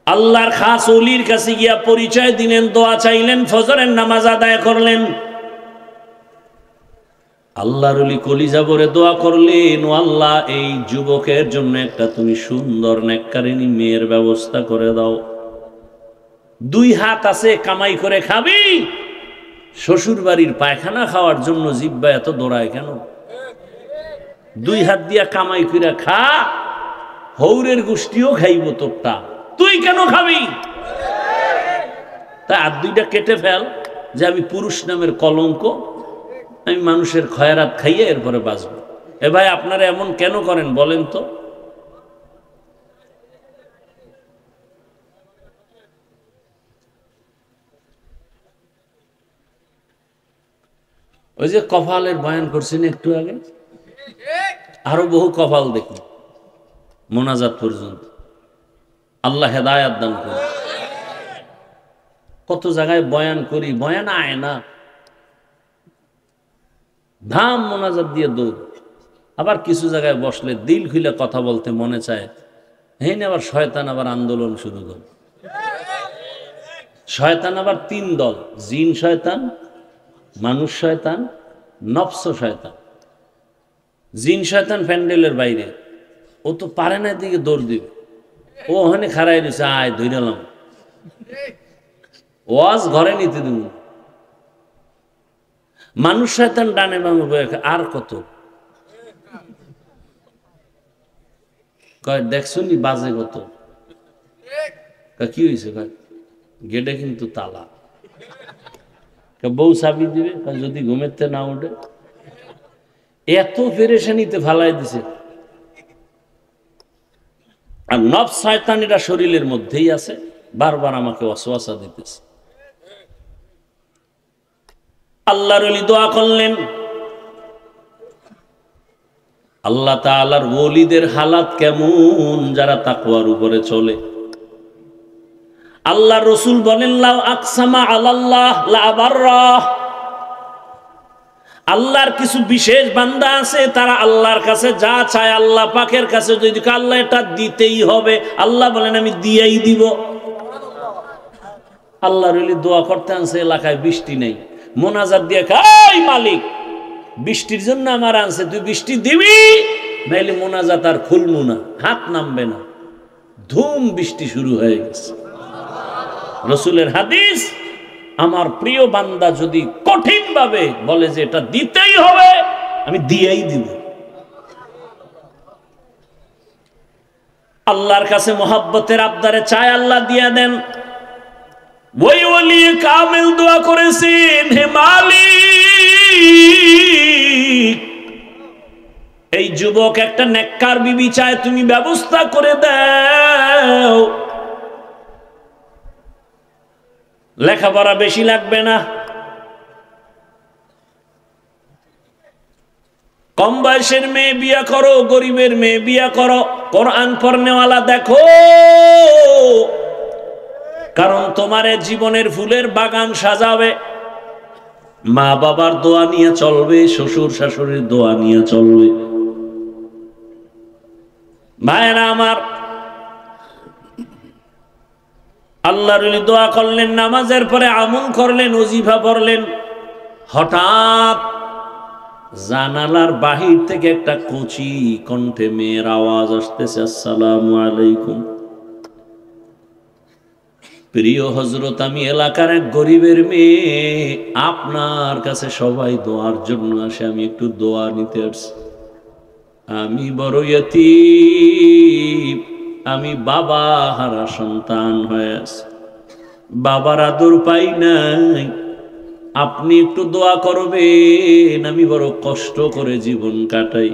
আল্লাহর খাস ওলির কাছে গিয়া পরিচয় দিলেন, দোয়া চাইলেন, ফজরের নামাজ আদায় করলেন। আল্লাহর ওলি কলিজা ভরে দোয়া করলেন, ও আল্লাহ এই যুবকের জন্য একটা তুমি সুন্দর নেককারিনী মেয়ের ব্যবস্থা করে দাও। 2 হাত আছে, কামাই করে খাবি, শ্বশুর বাড়ির পায়খানা খাওয়ার জন্য জিহ্বা এত দৌড়ায় কেন? 2 হাত দিয়া কামাই করে খা, হৌরের গোষ্ঠীও খাইব তোরটা, তুই কেন খাবি? তা আর 2টা কেটে ফেল, যে আমি পুরুষ নামের কলঙ্ক, আমি মানুষের খয়রাত খাইয়ে এরপরে বাঁচব। এ ভাই আপনারা এমন কেন করেন বলেন তো? ওই যে কপালের বয়ান করছেন একটু আগে, আরো বহু কপাল দেখি মোনাজাত পর্যন্ত। আল্লাহ হেদায়াত দান করে। কত জায়গায় বয়ান করি, বয়ান আয় না, ধাম মোনাজাত দিয়ে দৌড়। আবার কিছু জায়গায় বসলে দিল খুলে কথা বলতে মনে চায়, হেন আবার শয়তান আবার আন্দোলন শুরু করে। শয়তান আবার 3 দল, জিন শয়তান, মানুষ শয়তান, নফস শয়তান। জিন শয়তান প্যান্ডেলের বাইরে, ও তো পারে না, দিকে দৌড় দিবে, ও ওখানে খাড়াই দিছে, আয় ধৈরালাম, ওয়াজ ঘরে নিতে দিব। মানুষ শয়তান ডানে বামে, আর কত কয় দেখছো নি বাজে কত, কি হয়েছে? গেটে কিন্তু তালা, বউ চাবি দিবে যদি ঘুমেতে না উঠে। এত পেরেশানিতে ফালাই দিছে। আর নফস শয়তানিরা শরীরের মধ্যেই আছে, বারবার আমাকে ওয়াসওয়াসা দিতেছে। আল্লাহর ওলি দোয়া করলেন, আল্লাহ তাআলার ওলিদের হালাত কেমন যারা তাকওয়ার উপরে চলে। আল্লাহ রসুল বলেন লাউ আকসামা আলাল্লাহ লা আবাররাহ। আল্লাহর কিছু বিশেষ বান্দা আছে, তারা আল্লাহর কাছে যা চায় আল্লাহ পাকের কাছে যদি আল্লাহ এটা দিতেই হবে, আল্লাহ বলেন আমি দিয়েই দিব। আল্লাহর ওলি দোয়া করতে আনছে, এলাকায় বৃষ্টি নেই, মোনাজাত দিয়ে কই মালিক বৃষ্টির জন্য আমার আনছে, তুই বৃষ্টি দিবি, নাইলে মোনাজাত আর খুলমু না, হাত নামবে না। ধুম বৃষ্টি শুরু হয়ে গেছে। রসুলের হাদিস, আমার প্রিয় বান্দা যদি কঠিন ভাবে বলে যে এটা দিতেই হবে, আমি দিয়েই দিব। আল্লাহর কাছে মোহাব্বতের আবদারে চায়, আল্লাহ দিয়ে দেন। ওই ওলি কামেল দোয়া করেছেন, হে মালিক এই যুবক একটা নেককার বিবি চায়, তুমি ব্যবস্থা করে দাও, লেখাপড়া বেশি লাগবে না, কম বয়সের মেয়ে বিয়ে করো, গরিবের মেয়ে বিয়ে করো, কোরআন পড়নেওয়ালা দেখো, কারণ তোমারে জীবনের ফুলের বাগান সাজাবে। মা বাবার দোয়া নিয়ে চলবে, শ্বশুর শাশুড়ির দোয়া নিয়ে চলবে। ভাইরা আমার, আল্লাহর ওলি দোয়া করলেন, নামাজের পরে আমল করলেন, ওজিফা পড়লেন। হঠাৎ জানালার বাহির থেকে একটা কচি কণ্ঠে মেয়ের আওয়াজ আসতেছে, আসসালামু আলাইকুম। প্রিয় হযরত, আমি এলাকার এক গরিবের মেয়ে, আপনার কাছে সবাই দোয়ার জন্য আসে, আমি একটু দোয়া নিতে আসছি। আমি বড় ইয়তীম, আমি বাবা হারা সন্তান হয়ে আছি, বাবার আদর পাই নাই, আপনি একটু দোয়া করবেন, আমি বড় কষ্ট করে জীবন কাটাই।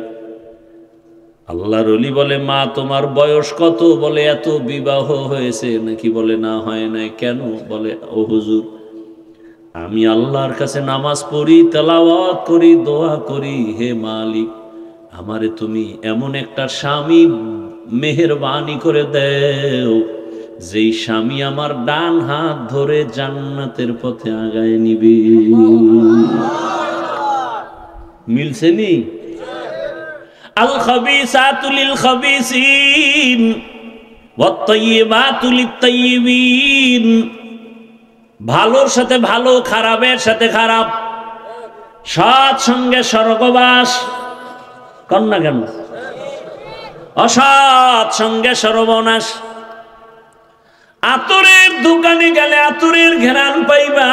আল্লাহর ওলি বলে, মা তোমার বয়স কত? বলে এত, বিবাহ হয়েছে নাকি? বলে না হয় নাই। কেন? বলে ও হুজুর, আমি আল্লাহর কাছে নামাজ পড়ি, তেলাওয়াত করি, দোয়া করি, হে মালিক আমারে তুমি এমন একটা স্বামী মেহেরবানি করে দেও, যেই স্বামী আমার ডান হাত ধরে জান্নাতের পথে আগায় নিবে। মিলছে নি? আল খাবিসাতু লিল খাবিসিন ওয়াত তাইয়্যিবাতু লিত তাইয়্যিবিন। ভালোর সাথে ভালো, খারাপের সাথে খারাপ, সৎ সঙ্গে স্বর্গবাস। কন্যা কেন? অসৎ সঙ্গে সর্বনাশ। আতরের দোকানে গেলে আতরের ঘেরান পাইবা,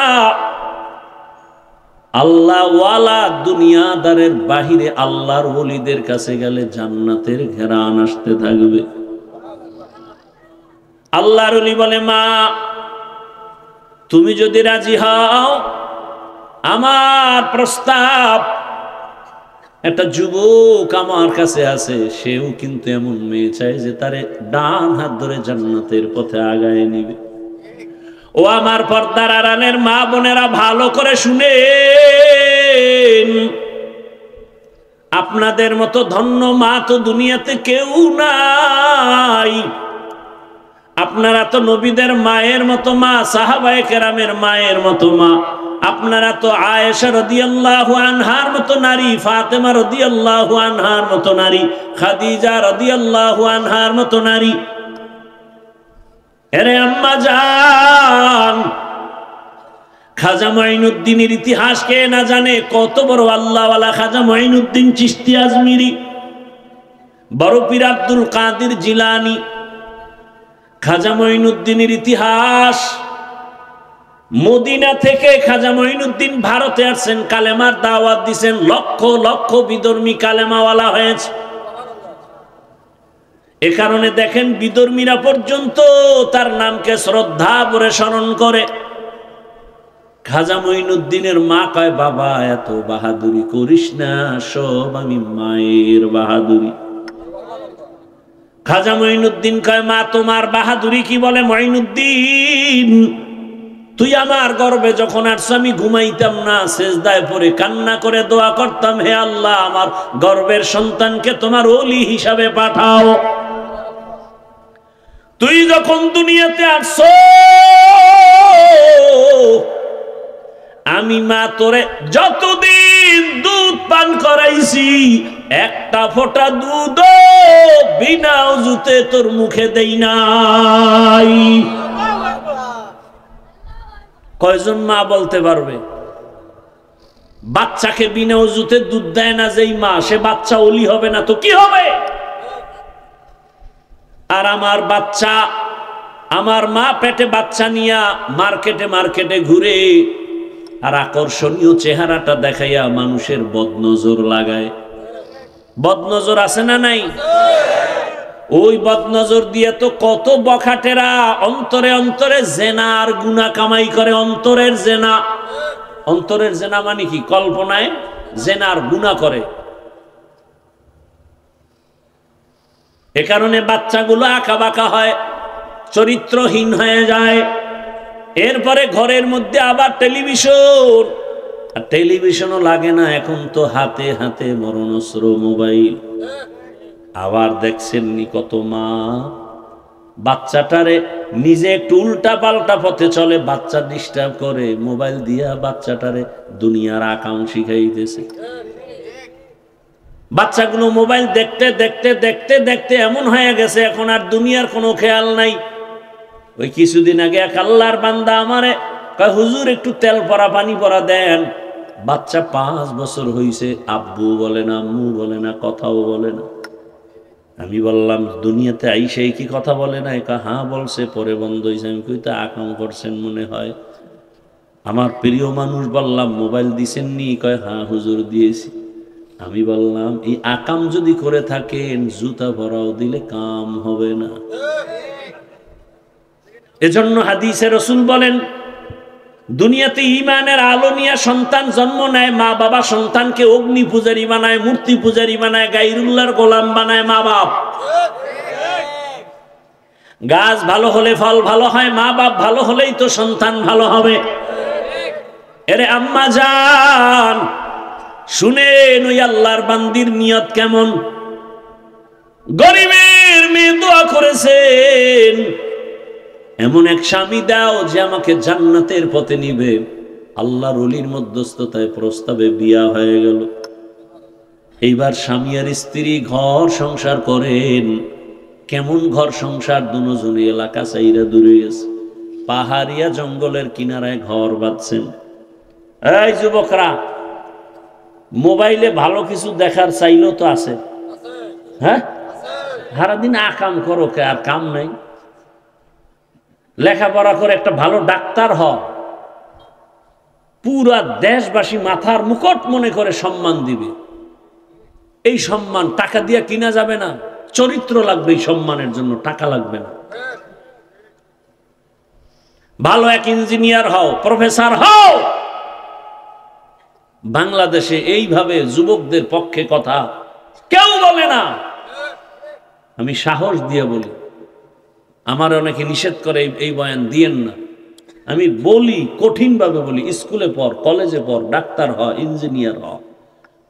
আল্লাহ ওয়ালা দুনিয়াদারের বাহিরে আল্লাহর ওলিদের কাছে গেলে জান্নাতের ঘেরান আসতে থাকবে। আল্লাহর ওলি বলে, মা তুমি যদি রাজি হও, আমার প্রস্তাব, একটা যুবক আমার কাছে আছে, সেও কিন্তু এমন মেয়ে চায় যে তারে ডান হাত ধরে জান্নাতের পথে আগায় নিবে। ও আমার পর্দার আড়ালের মা বোনেরা, ভালো করে শুনেন, আপনাদের মতো ধন্য মা তো দুনিয়াতে কেউ নাই। আপনারা তো নবীদের মায়ের মতো মা, সাহাবায়ে কেরামের মায়ের মতো মা। আপনারা তো আয়েশা রাদিয়াল্লাহু আনহার মতো নারী, ফাতেমা রাদিয়াল্লাহু আনহার মতো নারী, খাদিজা রাদিয়াল্লাহু আনহার মতো নারী। এরে আম্মা জান, খাজা মঈনুদ্দিনের ইতিহাস কে না জানে? কত বড় আল্লাহওয়ালা খাজা মঈনুদ্দিন চিশতি আজমিরি, বড় পীর আব্দুল কাদের জিলানী। খাজা মঈনুদ্দিনের ইতিহাস, মদিনা থেকে খাজা মঈনুদ্দিন ভারতে আসছেন, কালেমার দাওয়াত দিয়েছেন, লক্ষ লক্ষ বিধর্মী কালেমাওয়ালা হয়েছে। এ কারণে দেখেন বিধর্মীরা পর্যন্ত তার নামকে শ্রদ্ধা ভরে স্মরণ করে। খাজা মঈনুদ্দিনের মা কয়, বাবা এত বাহাদুরি করিস না, সব আমি মায়ের বাহাদুরি। খাজা মঈনুদ্দিন কয়, মা তোমার বাহাদুরি কি? বলে, মঈনুদ্দিন তুই আমার গর্ভে যখন আসছ আমি ঘুমাইতাম না, সেজদায় পড়ে কান্না করে দোয়া করতাম, হে আল্লাহ আমার গর্ভের সন্তানকে তোমার ওলি হিসাবে পাঠাও। তুই যখন দুনিয়াতে আসছ আমি মা তোরে যতদিন দুধ পান করাইছি একটা ফোঁটা দুধ বিনা ওযুতে তোর মুখে দেই নাই। কয়জন মা বলতে পারবে বাচ্চাকে বিনা ওযুতে দুধ দেয় না যেই মা, সে বাচ্চা ওলি হবে না তো কি হবে? আর আমার বাচ্চা, আমার মা পেটে বাচ্চা নিয়া মার্কেটে মার্কেটে ঘুরে আর আকর্ষণীয় চেহারাটা দেখাইয়া মানুষের বদনজর লাগায়। বদনজর আছে না নাই? ওই বদনজর দিয়ে তো কত বখাটেরা অন্তরে অন্তরে জেনা আর গুনাহ কামাই করে। অন্তরের জেনা, অন্তরের জেনা মানে কি? কল্পনায় জেনার গুনাহ করে। এ কারণে বাচ্চাগুলো আঁকা বাঁকা হয়, চরিত্রহীন হয়ে যায়। এরপরে ঘরের মধ্যে আবার টেলিভিশন, আর টেলিভিশনও লাগে না, এখন তো হাতে হাতে মরণস্ত্র মোবাইল। আবার দেখছেন নি কত মা বাচ্চাটারে নিজে একটু উল্টা পাল্টা পথে চলে, বাচ্চা ডিস্টার্ব করে, মোবাইল দিয়া বাচ্চাটারে দুনিয়ার আকাম শিখাইতেছে। বাচ্চাগুলো মোবাইল দেখতে দেখতে দেখতে দেখতে এমন হয়ে গেছে এখন আর দুনিয়ার কোনো খেয়াল নাই। ওই কিছুদিন আগে এক আল্লাহর বান্দা আমারে কয়, হুজুর একটু তেল পরা পানি পরা দেন। বাচ্চা 5 বছর হইছে, আব্বু বলে না, আম্মু বলে না, কথাও বলে না। আমি বললাম দুনিয়াতে আইসে কি কথা বলে না? হ্যাঁ বলছে, পরে বন্ধ হয়েছে। আমি কই তা আকাম করছেন মনে হয়। আমার প্রিয় মানুষ বললাম মোবাইল দিছেন নি? কয় হ্যাঁ হুজুর দিয়েছি। আমি বললাম এই আকাম যদি করে থাকেন জুতা ভরাও দিলে কাম হবে না। এজন্য হাদিসে রাসূল বলেন দুনিয়াতে ঈমানের আলো নিয়ে সন্তান জন্ম নেয়, মা বাবা সন্তানকে অগ্নি পূজারী বানায়, মূর্তি পূজারী বানায়, গায়রুল্লাহর গোলাম বানায় মা বাপ। গাছ ভালো হলে ফল ভালো হয়, মা বাপ ভালো হলেই তো সন্তান ভালো হবে। এরে আম্মা জান শুনেন ওই আল্লাহর বান্দির নিয়ত কেমন। গরিবের মেয়ে দোয়া করেছেন, এমন এক স্বামী দাও যে আমাকে জান্নাতের পথে নিবে। আল্লাহর ওলির মধ্যস্থতায় প্রস্তাবে বিয়া হয়ে গেল। এইবার স্বামী আর স্ত্রী ঘর সংসার করেন। কেমন ঘর সংসার? দুজনে এলাকা চাইরা দূরে গেছে, পাহাড়িয়া জঙ্গলের কিনারায় ঘর বাঁধছেন। এই যুবকরা, মোবাইলে ভালো কিছু দেখার চাইলেও তো আছে, হ্যাঁ? সারাদিন আকাম করো, কে আর কাম নাই? লেখাপড়া করে একটা ভালো ডাক্তার হ, পুরা দেশবাসী মাথার মুকুট মনে করে সম্মান দিবে। এই সম্মান টাকা দিয়ে কিনা যাবে না, চরিত্র লাগবে এই সম্মানের জন্য, টাকা লাগবে না। ভালো এক ইঞ্জিনিয়ার হও, প্রফেসর হও। বাংলাদেশে এইভাবে যুবকদের পক্ষে কথা কেউ বলে না। আমি সাহস দিয়ে বলি, আমার অনেকে নিষেধ করে এই বয়ান দিয়েন না। আমি বলি, কঠিন ভাবে বলি, স্কুলে পড়, কলেজে পড়, ডাক্তার হ, ইঞ্জিনিয়ার হ,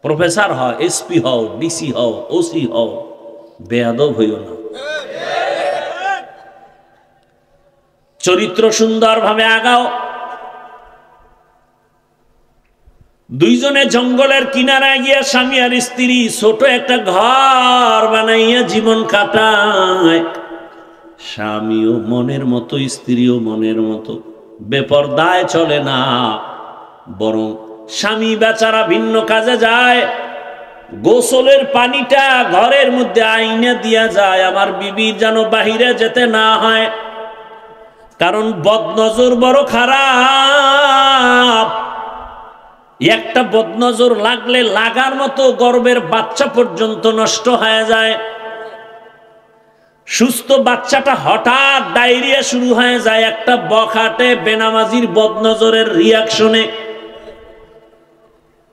প্রফেসর হ, এসপি হও, ডিসি হও, ওসি হও, বেয়াদব হইও না। চরিত্র সুন্দরভাবে আগাও। দুইজনে জঙ্গলের কিনারায় গিয়া স্বামী আর স্ত্রী ছোট একটা ঘর বানাইয়া জীবন কাটায়। স্বামীও মনের মতো, স্ত্রীও মনের মতো, বেপরদায় চলে না। বরং স্বামী বেচারা ভিন্ন কাজে যায়, গোসলের পানিটা ঘরের মধ্যে আইনা দিয়া যায় আমার বিবির যেন বাহিরে যেতে না হয়, কারণ বদনজর বড় খারাপ। একটা বদনজর লাগলে লাগার মতো গর্ভের বাচ্চা পর্যন্ত নষ্ট হয়ে যায়। সুস্থ বাচ্চাটা হঠাৎ ডায়রিয়া শুরু হয়ে যায় একটা বখাটে বেনামাজির বদনজরের রিয়াকশনে।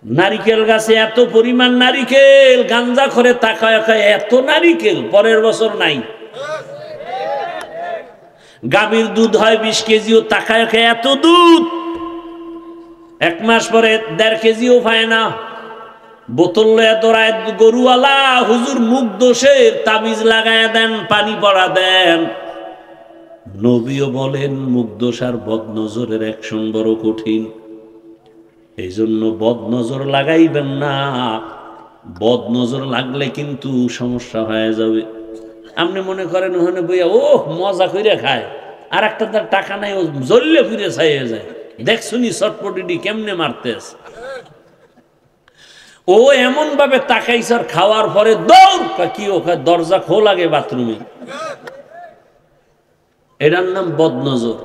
নারিকেল গাছে এত পরিমাণ নারিকেল, গাঞ্জা করে তাকায় খায় এত নারিকেল, পরের বছর নাই। গাভীর দুধ হয় 20 কেজিও তাকায় খায় এত দুধ, 1 মাস পরে 1.5 কেজিও পায় না। বোতল লয়ে দৌড়ায় গরুওয়ালা, হুজুর মুখ দোষের তাবিজ লাগায় দেন, পানি পড়া দেন। নবীও বলেন মুখ দোষ আর বদনজরের অ্যাকশন বড় কঠিন, এই জন্য বদনজর লাগাইবেন না। বদনজর লাগলে কিন্তু সমস্যা হয়ে যাবে। আপনি মনে করেন ওখানে বইয়া ও মজা করে খায়, আর একটা তার টাকা নাই, ও জ্বললে ফিরে ছাইয়ে যায়। দেখছুনি চটপটিটি কেমনে মারতেস। ও এমন ভাবে তাকাইছে, আর খাওয়ার পরে দৌড়, কি ওখানে দরজা খোল আগে বাথরুমে। এটার নাম বদনজর।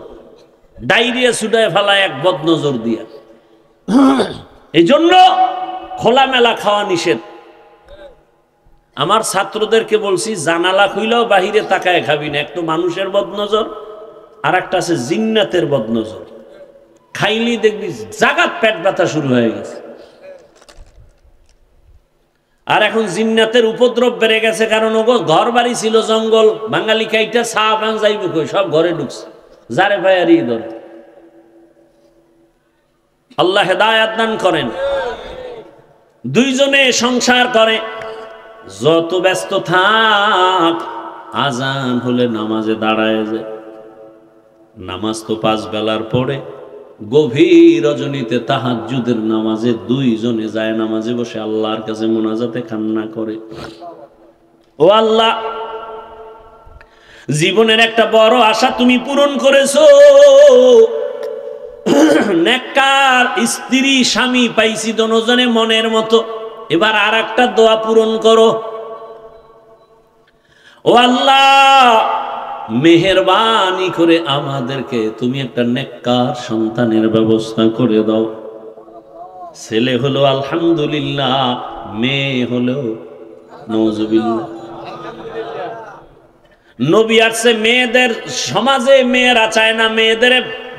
ডায়রিয়া ছুটায় ফেলায় এক বদনজর দিয়া। এই জন্য খোলামেলা খাওয়া নিষেধ। আমার ছাত্রদেরকে বলছি জানালা খুইলেও বাহিরে তাকায় খাবি না। একটা মানুষের বদনজর, আর একটা আছে জিন্নাতের বদনজর। খাইলেই দেখবি জাগাত পেট ব্যথা শুরু হয়ে গেছে। আর এখন জিন্নাতের উপদ্রব বেড়ে গেছে, কারণ ওগো ঘর বাড়ি ছিল জঙ্গল, বাঙালি কাইটা চা পান যাইবে কই, সব ঘরে ঢুকছে, যারে ভাইয়ারই ধরে। আল্লাহ হেদায়াত দান করেন। দুইজনে সংসার করে, যত ব্যস্ত থাক, আজান হলে নামাজে দাঁড়ায় যায়। নামাজ তো 5 বেলার পরে, গভীর রজনীতে তাহাজ্জুদের নামাজে দুইজনে যায় নামাজে বসে আল্লাহর কাছে মোনাজাতে কান্না করে, ও আল্লাহ, জীবনের একটা বড় আশা তুমি পূরণ করেছো। নেককার স্ত্রী স্বামী পাইছি দুজনে মনের মতো, এবার আর একটা দোয়া পূরণ করো। ও আল্লাহ, মেহেরবানি করে আমাদেরকে তুমি একটা নেককার সন্তানের ব্যবস্থা করে দাও। ছেলে হলো আলহামদুলিল্লাহ, মেয়ে হলো নওজুবিল্লাহ। নবী আসছে মেয়েদের সমাজে, মেয়েরা চায় না, মেয়েদের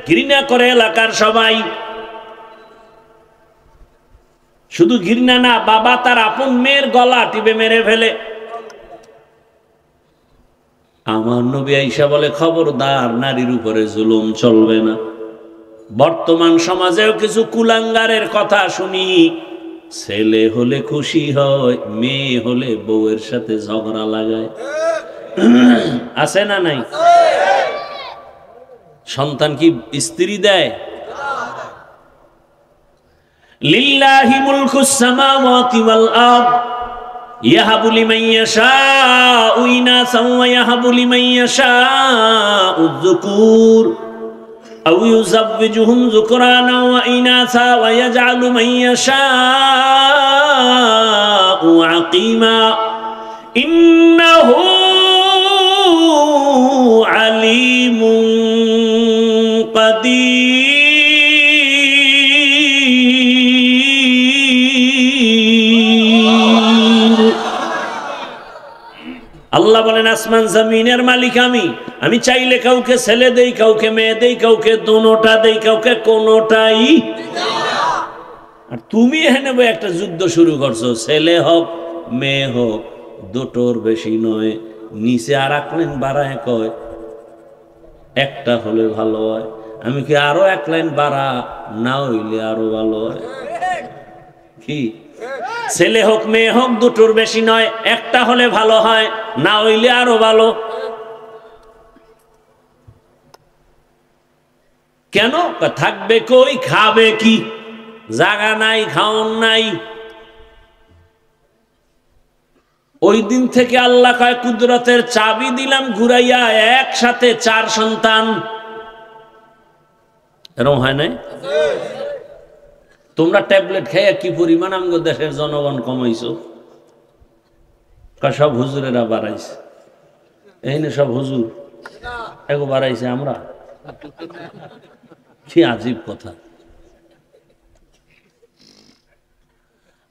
ঘৃণা করে এলাকার সবাই। শুধু ঘৃণা না, বাবা তার আপন মেয়ের গলা টিপে মেরে ফেলে। আমার নবী আয়েশা বলে খবরদার, নারীর উপরে জুলুম চলবে না। বর্তমান সমাজেও কিছু কুলাঙ্গারের কথা শুনি, ছেলে হলে খুশি হয়, মেয়ে হলে বউয়ের সাথে ঝগড়া লাগায়। আছে না নাই? সন্তান কি স্ত্রী দেয়? লিল্লাহি মুলকুস সামাওয়াতি ওয়াল আরদ ইয়াহাবু লিমান ইয়াশাউ ইনাসান ওয়া ইয়াহাবু লিমান ইয়াশাউ যুকুর আও ইউযাওয়িজুহুম যুকরানা ওয়া ইনাসা ওয়া ইয়াজআলু মান ইয়াশাউ আকিমা ইন্নাহু আলিমুন কাদির। আল্লাহ বলেন আসমান জমিনের মালিক আমি চাইলে কাউকে ছেলে দেই, কাউকে মেয়ে দেই, কাউকে দোনোটা দেই, কাউকে কোনোটাই। আর তুমি এখানে একটা যুদ্ধ শুরু করছো, ছেলে হোক মেয়ে হোক, দুটোর বেশি নয়। নিচে আর এক লাইন বাড়ায় কয় একটা হলে ভালো হয়। আমি কি আরো 1 লাইন বাড়া, না হইলে আরো ভালো হয়। কি ছেলে হোক মেয়ে হোক, দুটোর বেশি নয়, একটা হলে ভালো হয়, না হইলে আরো ভালো। কেন? থাকবে কই, খাবে কি, জায়গা নাই, খাওন নাই। ওই দিন থেকে আল্লাহ কয় কুদরতের চাবি দিলাম ঘুরাইয়া, একসাথে 4 সন্তান। এরকম হয় নাই? তোমরা ট্যাবলেট খাইয়া কি পরিমাণ আমগো দেশের জনগণ কমাইছো। সব হুজুরেরা বাড়াইছে, এই না সব হুজুর এগো বাড়াইছে। আমরা কি আজীব কথা।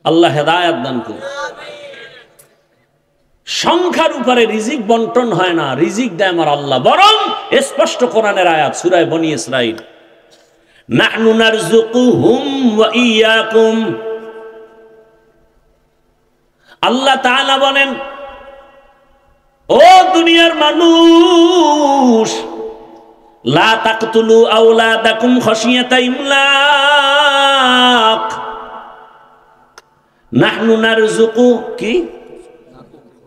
আল্লাহ হেদায়েত দান করুন। সংখ্যার উপরে রিজিক বন্টন হয় না, রিজিক দেয় আমার আল্লাহ। বরং স্পষ্ট কোরআনের আয়াত সূরা বনী ইসরাঈল, নাহনু নারযুকুহুম ওয়া ইয়াকুম। আল্লাহ তাআলা বলেন, ও দুনিয়ার মানুষ, লা তাকতুলু আওলাদাকুম খাশিয়াতা ইমলাক নাহনু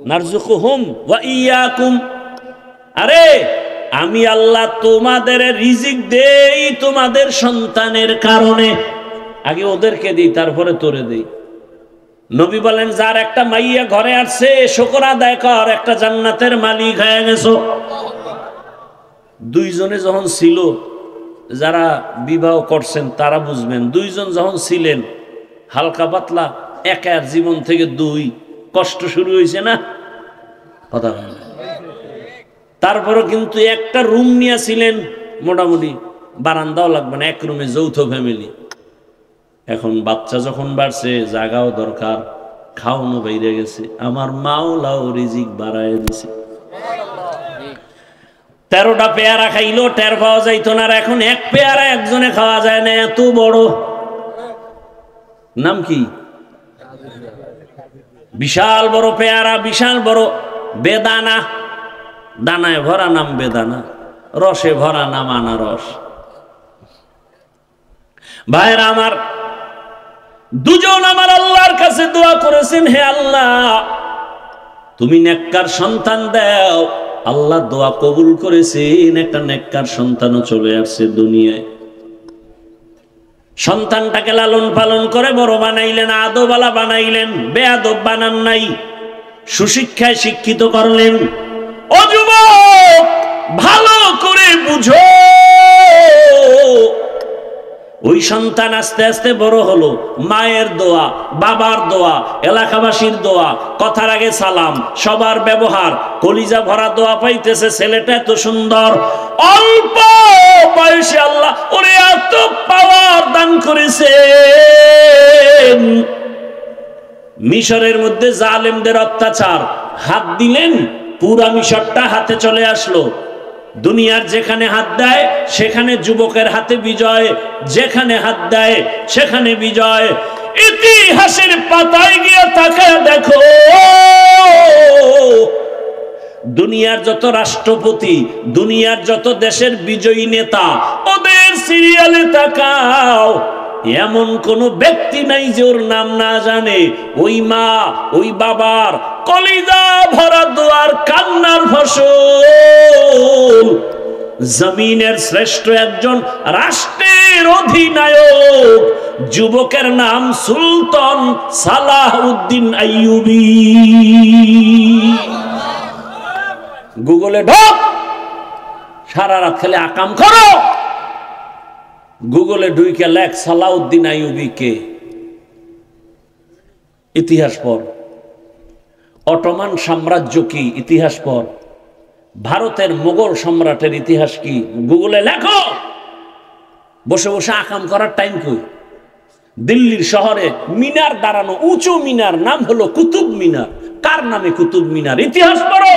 নারযুকুহুম ওয়া ইয়াকুম। আরে আমি আল্লাহ তোমাদের রিজিক দেই তোমাদের সন্তানের কারণে, আগে ওদেরকে দিই তারপরে তোরে দেই। নবী বলেন যার একটা মাইয়া ঘরে আসছে শুকর আদায় কর, একটা জান্নাতের মালিক হয়ে গেছো। দুইজনে যখন ছিল, যারা বিবাহ করছেন তারা বুঝবেন, দুইজন যখন ছিলেন হালকা পাতলা একার জীবন থেকে দুই কষ্ট শুরু হয়েছে না কথা। তারপরও কিন্তু একটা রুম নিয়ে ছিলেন, মোটামুটি বারান্দাও লাগবে না, এক রুমে যৌথ ফ্যামিলি। এখন বাচ্চা যখন বাড়ছে জায়গাও দরকার, খাওয়ানো বাইরে গেছে, আমার মাওলাও রিজিক বাড়ায় দিছে। 13টা পেয়ারা খাইলো টের পাওয়া যাইতো না, আর এখন এক পেয়ারা একজনে খাওয়া যায় না, এত বড়। নাম কি? বিশাল বড় পেয়ারা, বিশাল বড় বেদানা, দানায় ভরা নাম বেদানা, রসে ভরা নাম আনারস। ভাইরা আমার, দুজন আমার আল্লাহর কাছে দোয়া করেছেন, হে আল্লাহ তুমি নেককার সন্তান দাও। আল্লাহ দোয়া কবুল করেছেন, একটা নেককার সন্তানও চলে আসছে দুনিয়ায়। সন্তানটাকে লালন পালন করে বড় বানাইলেন, আদবালা বানাইলেন, বেয়াদব বানান নাই, সুশিক্ষায় শিক্ষিত করলেন। ও যুবক, ভালো করে বুঝো, ওই সন্তান আস্তে আস্তে বড় হলো, মায়ের দোয়া, বাবার দোয়া, এলাকাবাসীর দোয়া, কথার আগে সালাম, সবার ব্যবহার, কলিজা ভরা দোয়া পাইতেছে। ছেলেটা এত সুন্দর, অল্প বয়সে আল্লাহ ওরে এত পাওয়ার দান করেছে। মিশরের মধ্যে জালেমদের অত্যাচার, হাত দিলেন পুরা মিশরটা হাতে চলে আসলো। দুনিয়ার যেখানে হাত দেয় সেখানে যুবকের হাতে বিজয়, যেখানে হাত দেয় সেখানে বিজয়। ইতিহাসের পাতায় গিয়ে তাকায় দেখো, দুনিয়ার যত রাষ্ট্রপতি, দুনিয়ার যত দেশের বিজয়ী নেতা, ওদের সিরিয়ালে তাকাও, এমন কোন ব্যক্তি নাই যে ওর নাম না জানে। ওই মা, ওই বাবার কলিজা ভরা দোয়ার কান্নার ফসল। জমিনের শ্রেষ্ঠ একজন রাষ্ট্রের অধিনায়ক, যুবকের নাম সুলতান সালাহউদ্দিন আইয়ুবী। গুগলে ঢোক, সারা রাত খেলে আকাম করো, গুগলে ঢুকে লেখ সালাউদ্দিন আইয়ুবী কে, ইতিহাস পড়। অটোমান সাম্রাজ্য কি, ইতিহাস পড়। ভারতের মোগল সম্রাটের ইতিহাস কি, গুগলে লেখো। বসে বসে আকাম করার টাইম কই? দিল্লির শহরে মিনার দাঁড়ানো, উঁচু মিনার, নাম হলো কুতুব মিনার। কার নামে কুতুব মিনার? ইতিহাস পড়ো।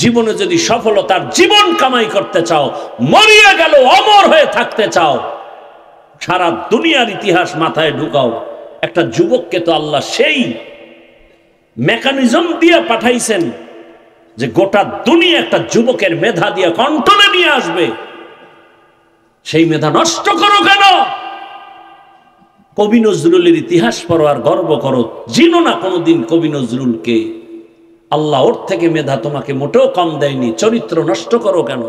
জীবনে যদি সফলতার জীবন কামাই করতে চাও, মরিয়া গেল অমর হয়ে থাকতে চাও, সারা দুনিয়ার ইতিহাস মাথায় ঢুকাও। একটা যুবককে তো আল্লাহ সেই মেকানিজম দিয়ে পাঠাইছেন যে গোটা দুনিয়া একটা যুবকের মেধা দিয়ে কন্ট্রোলে নিয়ে আসবে। সেই মেধা নষ্ট করো কেন? কবি নজরুলের ইতিহাস পড়ো আর গর্ব করো। জিনো না কোনোদিন কবি নজরুলকে। আল্লাহ ওর থেকে মেধা তোমাকে মোটেও কম দেয়নি। চরিত্র নষ্ট করো কেন?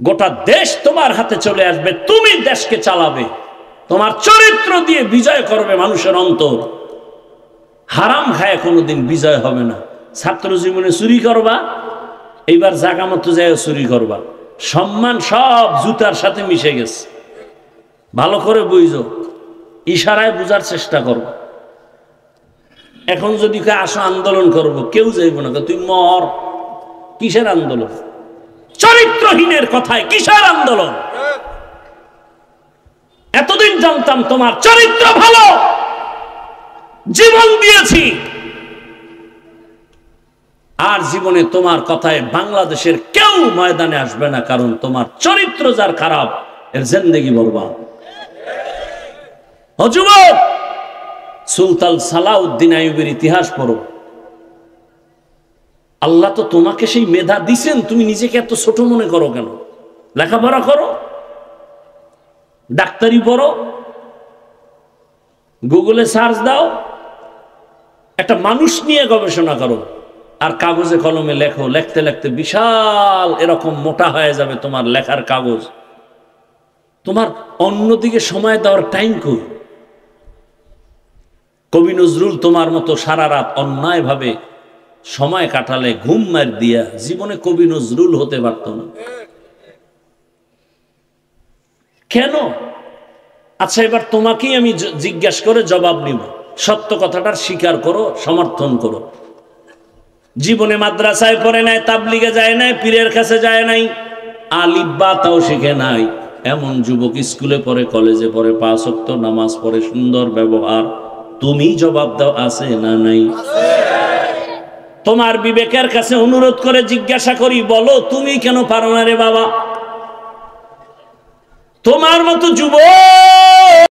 গোটা দেশ তোমার হাতে চলে আসবে, তুমি দেশকে চালাবে, তোমার চরিত্র দিয়ে বিজয় করবে মানুষের অন্তর। হারাম খায় কোনোদিন বিজয় হবে না। ছাত্র জীবনে চুরি করবা, এইবার জাগা মতো যায় চুরি করবা, সম্মান সব জুতার সাথে মিশে গেছে। ভালো করে বুঝো, ইশারায় বুঝার চেষ্টা করো। এখন যদি আসো আন্দোলন করব, কেউ যাইব না, তুই মর। কিসের আন্দোলন? চরিত্রহীনের কথায় কিসের আন্দোলন? এতদিন জানতাম তোমার চরিত্র ভালো, জীবন দিয়েছি, আর জীবনে তোমার কথায় বাংলাদেশের কেউ ময়দানে আসবে না, কারণ তোমার চরিত্র যার খারাপ, এর জিন্দেগি বরবাদ। ও যুবক, সুলতান সালাউদ্দিন আইয়ুবীর ইতিহাস পড়ো। আল্লাহ তো তোমাকে সেই মেধা দিছেন, তুমি নিজেকে এত ছোট মনে করো কেন? লেখাপড়া করো, ডাক্তারি পড়ো, গুগলে সার্চ দাও, একটা মানুষ নিয়ে গবেষণা করো, আর কাগজে কলমে লেখো। লিখতে লিখতে বিশাল এরকম মোটা হয়ে যাবে তোমার লেখার কাগজ। তোমার অন্যদিকে সময় দেওয়ার টাইম কই? কবি নজরুল তোমার মতো সারা রাত অন্যায় ভাবে সময় কাটালে, ঘুম মার দিয়া, জীবনে কবি নজরুল হতে পারত না। কেন? আচ্ছা, এবার তোমাকেই আমি জিজ্ঞাসা করে জবাব নিব। সত্য কথাটার স্বীকার করো, সমর্থন করো। জীবনে মাদ্রাসায় পড়ে নাই, তাবলিগে যায় নাই, পীরের কাছে যায় নাই, আলিফ বা তাও শিখে নাই, এমন যুবক স্কুলে পড়ে, কলেজে পড়ে, 5 ওয়াক্ত নামাজ পড়ে, সুন্দর ব্যবহার। তুমি জবাব দাও, আছে না নাই? তোমার বিবেকের কাছে অনুরোধ করে জিজ্ঞাসা করি, বলো তুমি কেন পারো না রে বাবা? তোমার মতো যুবক